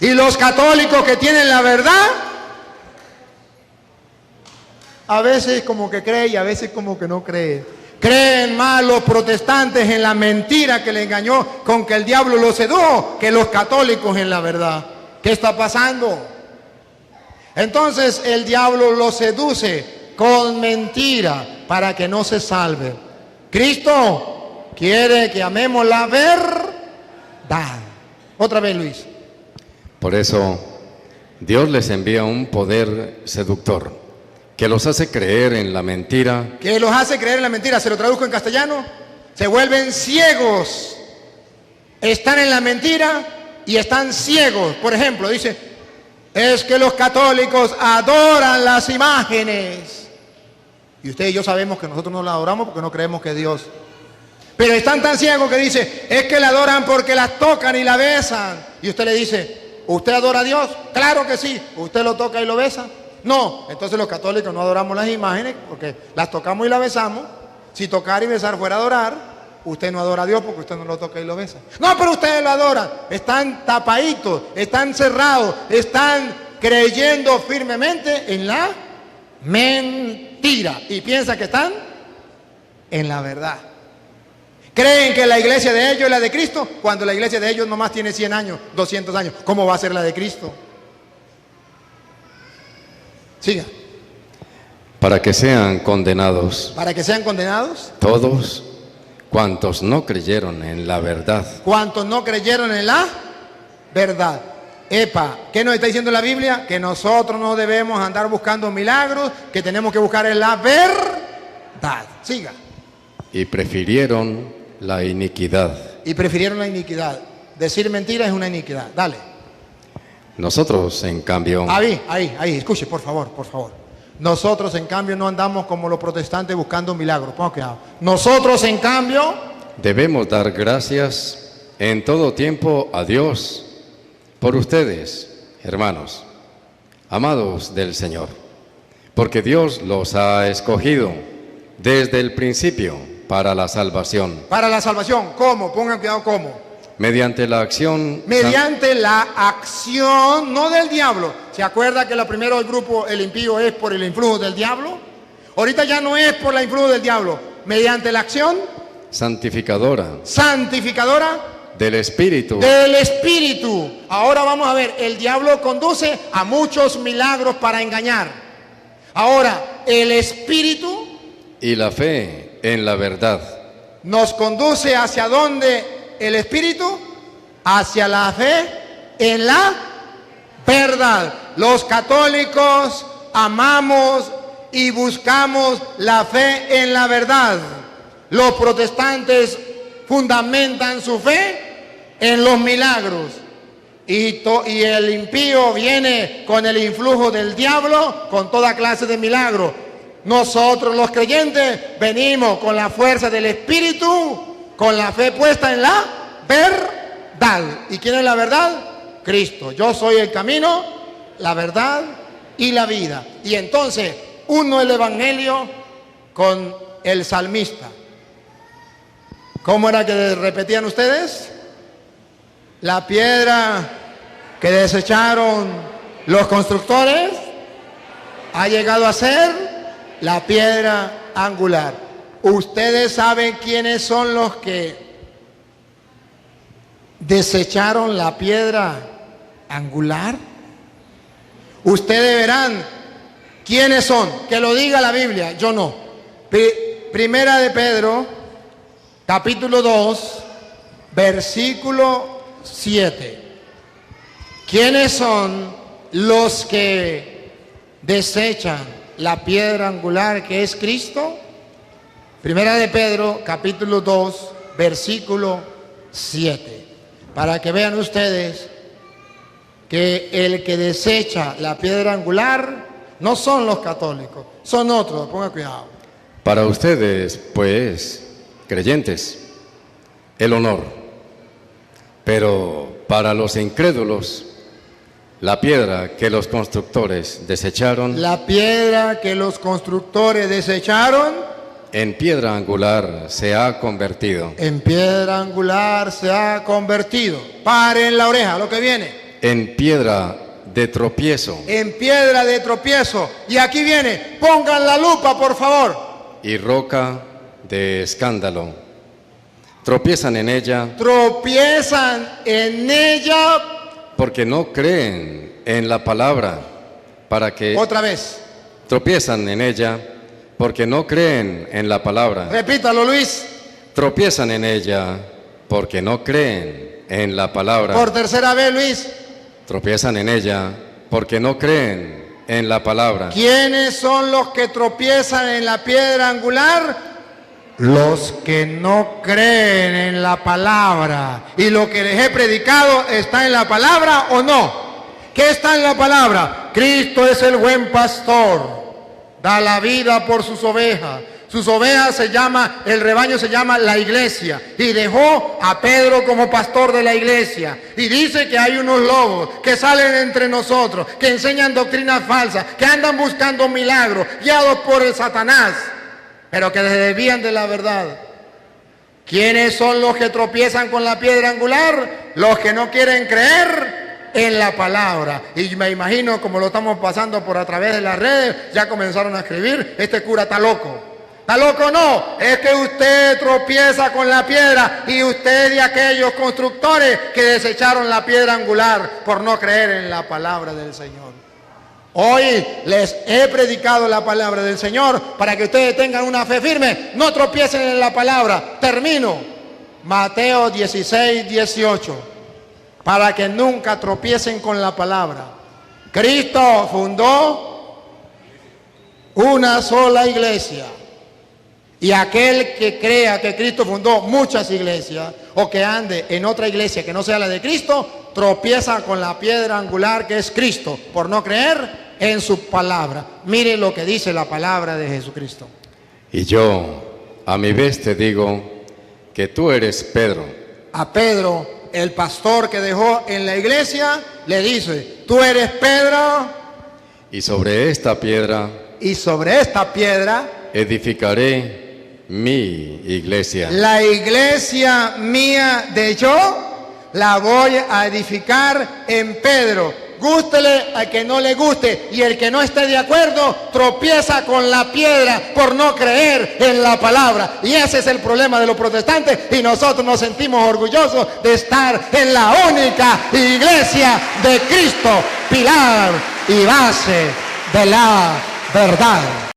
Y los católicos que tienen la verdad, a veces como que creen y a veces como que no creen. Creen más los protestantes en la mentira que le engañó con que el diablo los sedujo que los católicos en la verdad. ¿Qué está pasando? Entonces el diablo los seduce con mentira para que no se salve. Cristo quiere que amemos la verdad. Otra vez, Luis. Por eso, Dios les envía un poder seductor que los hace creer en la mentira. Que los hace creer en la mentira. Se lo traduzco en castellano. Se vuelven ciegos. Están en la mentira y están ciegos. Por ejemplo, dice, es que los católicos adoran las imágenes. Y usted y yo sabemos que nosotros no la adoramos porque no creemos que Dios. Pero están tan ciegos que dice, es que la adoran porque las tocan y la besan. Y usted le dice, ¿usted adora a Dios? Claro que sí. ¿Usted lo toca y lo besa? No. Entonces los católicos no adoramos las imágenes porque las tocamos y las besamos. Si tocar y besar fuera adorar, usted no adora a Dios porque usted no lo toca y lo besa. No, pero ustedes lo adoran. Están tapaditos, están cerrados, están creyendo firmemente en la mentira. Y piensan que están en la verdad. Creen que la iglesia de ellos es la de Cristo, cuando la iglesia de ellos nomás tiene 100 años, 200 años. ¿Cómo va a ser la de Cristo? Siga. Para que sean condenados. Para que sean condenados. Todos cuantos no creyeron en la verdad. Cuantos no creyeron en la verdad. Epa, ¿qué nos está diciendo la Biblia? Que nosotros no debemos andar buscando milagros, que tenemos que buscar en la verdad. Siga. Y prefirieron la iniquidad. Y prefirieron la iniquidad. Decir mentira es una iniquidad. Dale. Nosotros, en cambio, Ahí, escuche, por favor. Nosotros, en cambio, no andamos como los protestantes buscando milagros. Ponga cuidado. Nosotros, en cambio, debemos dar gracias en todo tiempo a Dios por ustedes, hermanos, amados del Señor, porque Dios los ha escogido desde el principio para la salvación. Para la salvación, ¿cómo? Pongan cuidado, ¿cómo? Mediante la acción. Mediante la acción, no del diablo. ¿Se acuerda que lo primero del grupo, el impío, es por el influjo del diablo? Ahorita ya no es por el influjo del diablo. Mediante la acción santificadora del Espíritu. Ahora vamos a ver, el diablo conduce a muchos milagros para engañar. Ahora, el Espíritu y la fe en la verdad nos conduce hacia dónde. El Espíritu hacia la fe en la verdad. Los católicos amamos y buscamos la fe en la verdad. Los protestantes fundamentan su fe en los milagros. Y el impío viene con el influjo del diablo, con toda clase de milagros. Nosotros los creyentes venimos con la fuerza del Espíritu, con la fe puesta en la verdad. ¿Y quién es la verdad? Cristo. Yo soy el camino, la verdad y la vida. Y entonces, uno el evangelio con el salmista. ¿Cómo era que repetían ustedes? La piedra que desecharon los constructores ha llegado a ser la piedra angular. ¿Ustedes saben quiénes son los que desecharon la piedra angular? Ustedes verán quiénes son. Que lo diga la Biblia, yo no. Primera de Pedro, capítulo 2, versículo 7. ¿Quiénes son los que desechan la piedra angular que es Cristo? Primera de Pedro, capítulo 2, versículo 7. Para que vean ustedes que el que desecha la piedra angular no son los católicos, son otros, pongan cuidado. Para ustedes, pues, creyentes, el honor. Pero para los incrédulos, la piedra que los constructores desecharon, la piedra que los constructores desecharon, en piedra angular se ha convertido. En piedra angular se ha convertido. Paren la oreja, lo que viene. En piedra de tropiezo. En piedra de tropiezo. Y aquí viene, pongan la lupa, por favor. Y roca de escándalo. Tropiezan en ella. Tropiezan en ella. Porque no creen en la palabra para que... Otra vez. Tropiezan en ella porque no creen en la palabra. Repítalo, Luis. Tropiezan en ella porque no creen en la palabra. Por tercera vez, Luis. Tropiezan en ella porque no creen en la palabra. ¿Quiénes son los que tropiezan en la piedra angular? Los que no creen en la palabra. ¿Y lo que les he predicado está en la palabra o no? ¿Qué está en la palabra? Cristo es el buen pastor. Da la vida por sus ovejas. Sus ovejas el rebaño se llama la iglesia. Y dejó a Pedro como pastor de la iglesia. Y dice que hay unos lobos que salen entre nosotros, que enseñan doctrinas falsas, que andan buscando milagros, guiados por el Satanás, pero que se desvían de la verdad. ¿Quiénes son los que tropiezan con la piedra angular? Los que no quieren creer en la palabra. Y me imagino, como lo estamos pasando por a través de las redes, ya comenzaron a escribir, este cura está loco. ¿Está loco? No, es que usted tropieza con la piedra y usted es de aquellos constructores que desecharon la piedra angular por no creer en la palabra del Señor. Hoy les he predicado la palabra del Señor para que ustedes tengan una fe firme, no tropiecen en la palabra. Termino. Mateo 16, 18. Para que nunca tropiecen con la palabra. Cristo fundó una sola iglesia. Y aquel que crea que Cristo fundó muchas iglesias o que ande en otra iglesia que no sea la de Cristo, tropieza con la piedra angular que es Cristo por no creer en su palabra. Mire lo que dice la palabra de Jesucristo. Y yo, a mi vez te digo que tú eres Pedro. A Pedro, el pastor que dejó en la iglesia, le dice, tú eres Pedro. Y sobre esta piedra. Y sobre esta piedra. Edificaré mi iglesia. La iglesia mía de yo la voy a edificar en Pedro. Gústele al que no le guste, y el que no esté de acuerdo tropieza con la piedra por no creer en la palabra. Y ese es el problema de los protestantes, y nosotros nos sentimos orgullosos de estar en la única iglesia de Cristo, pilar y base de la verdad.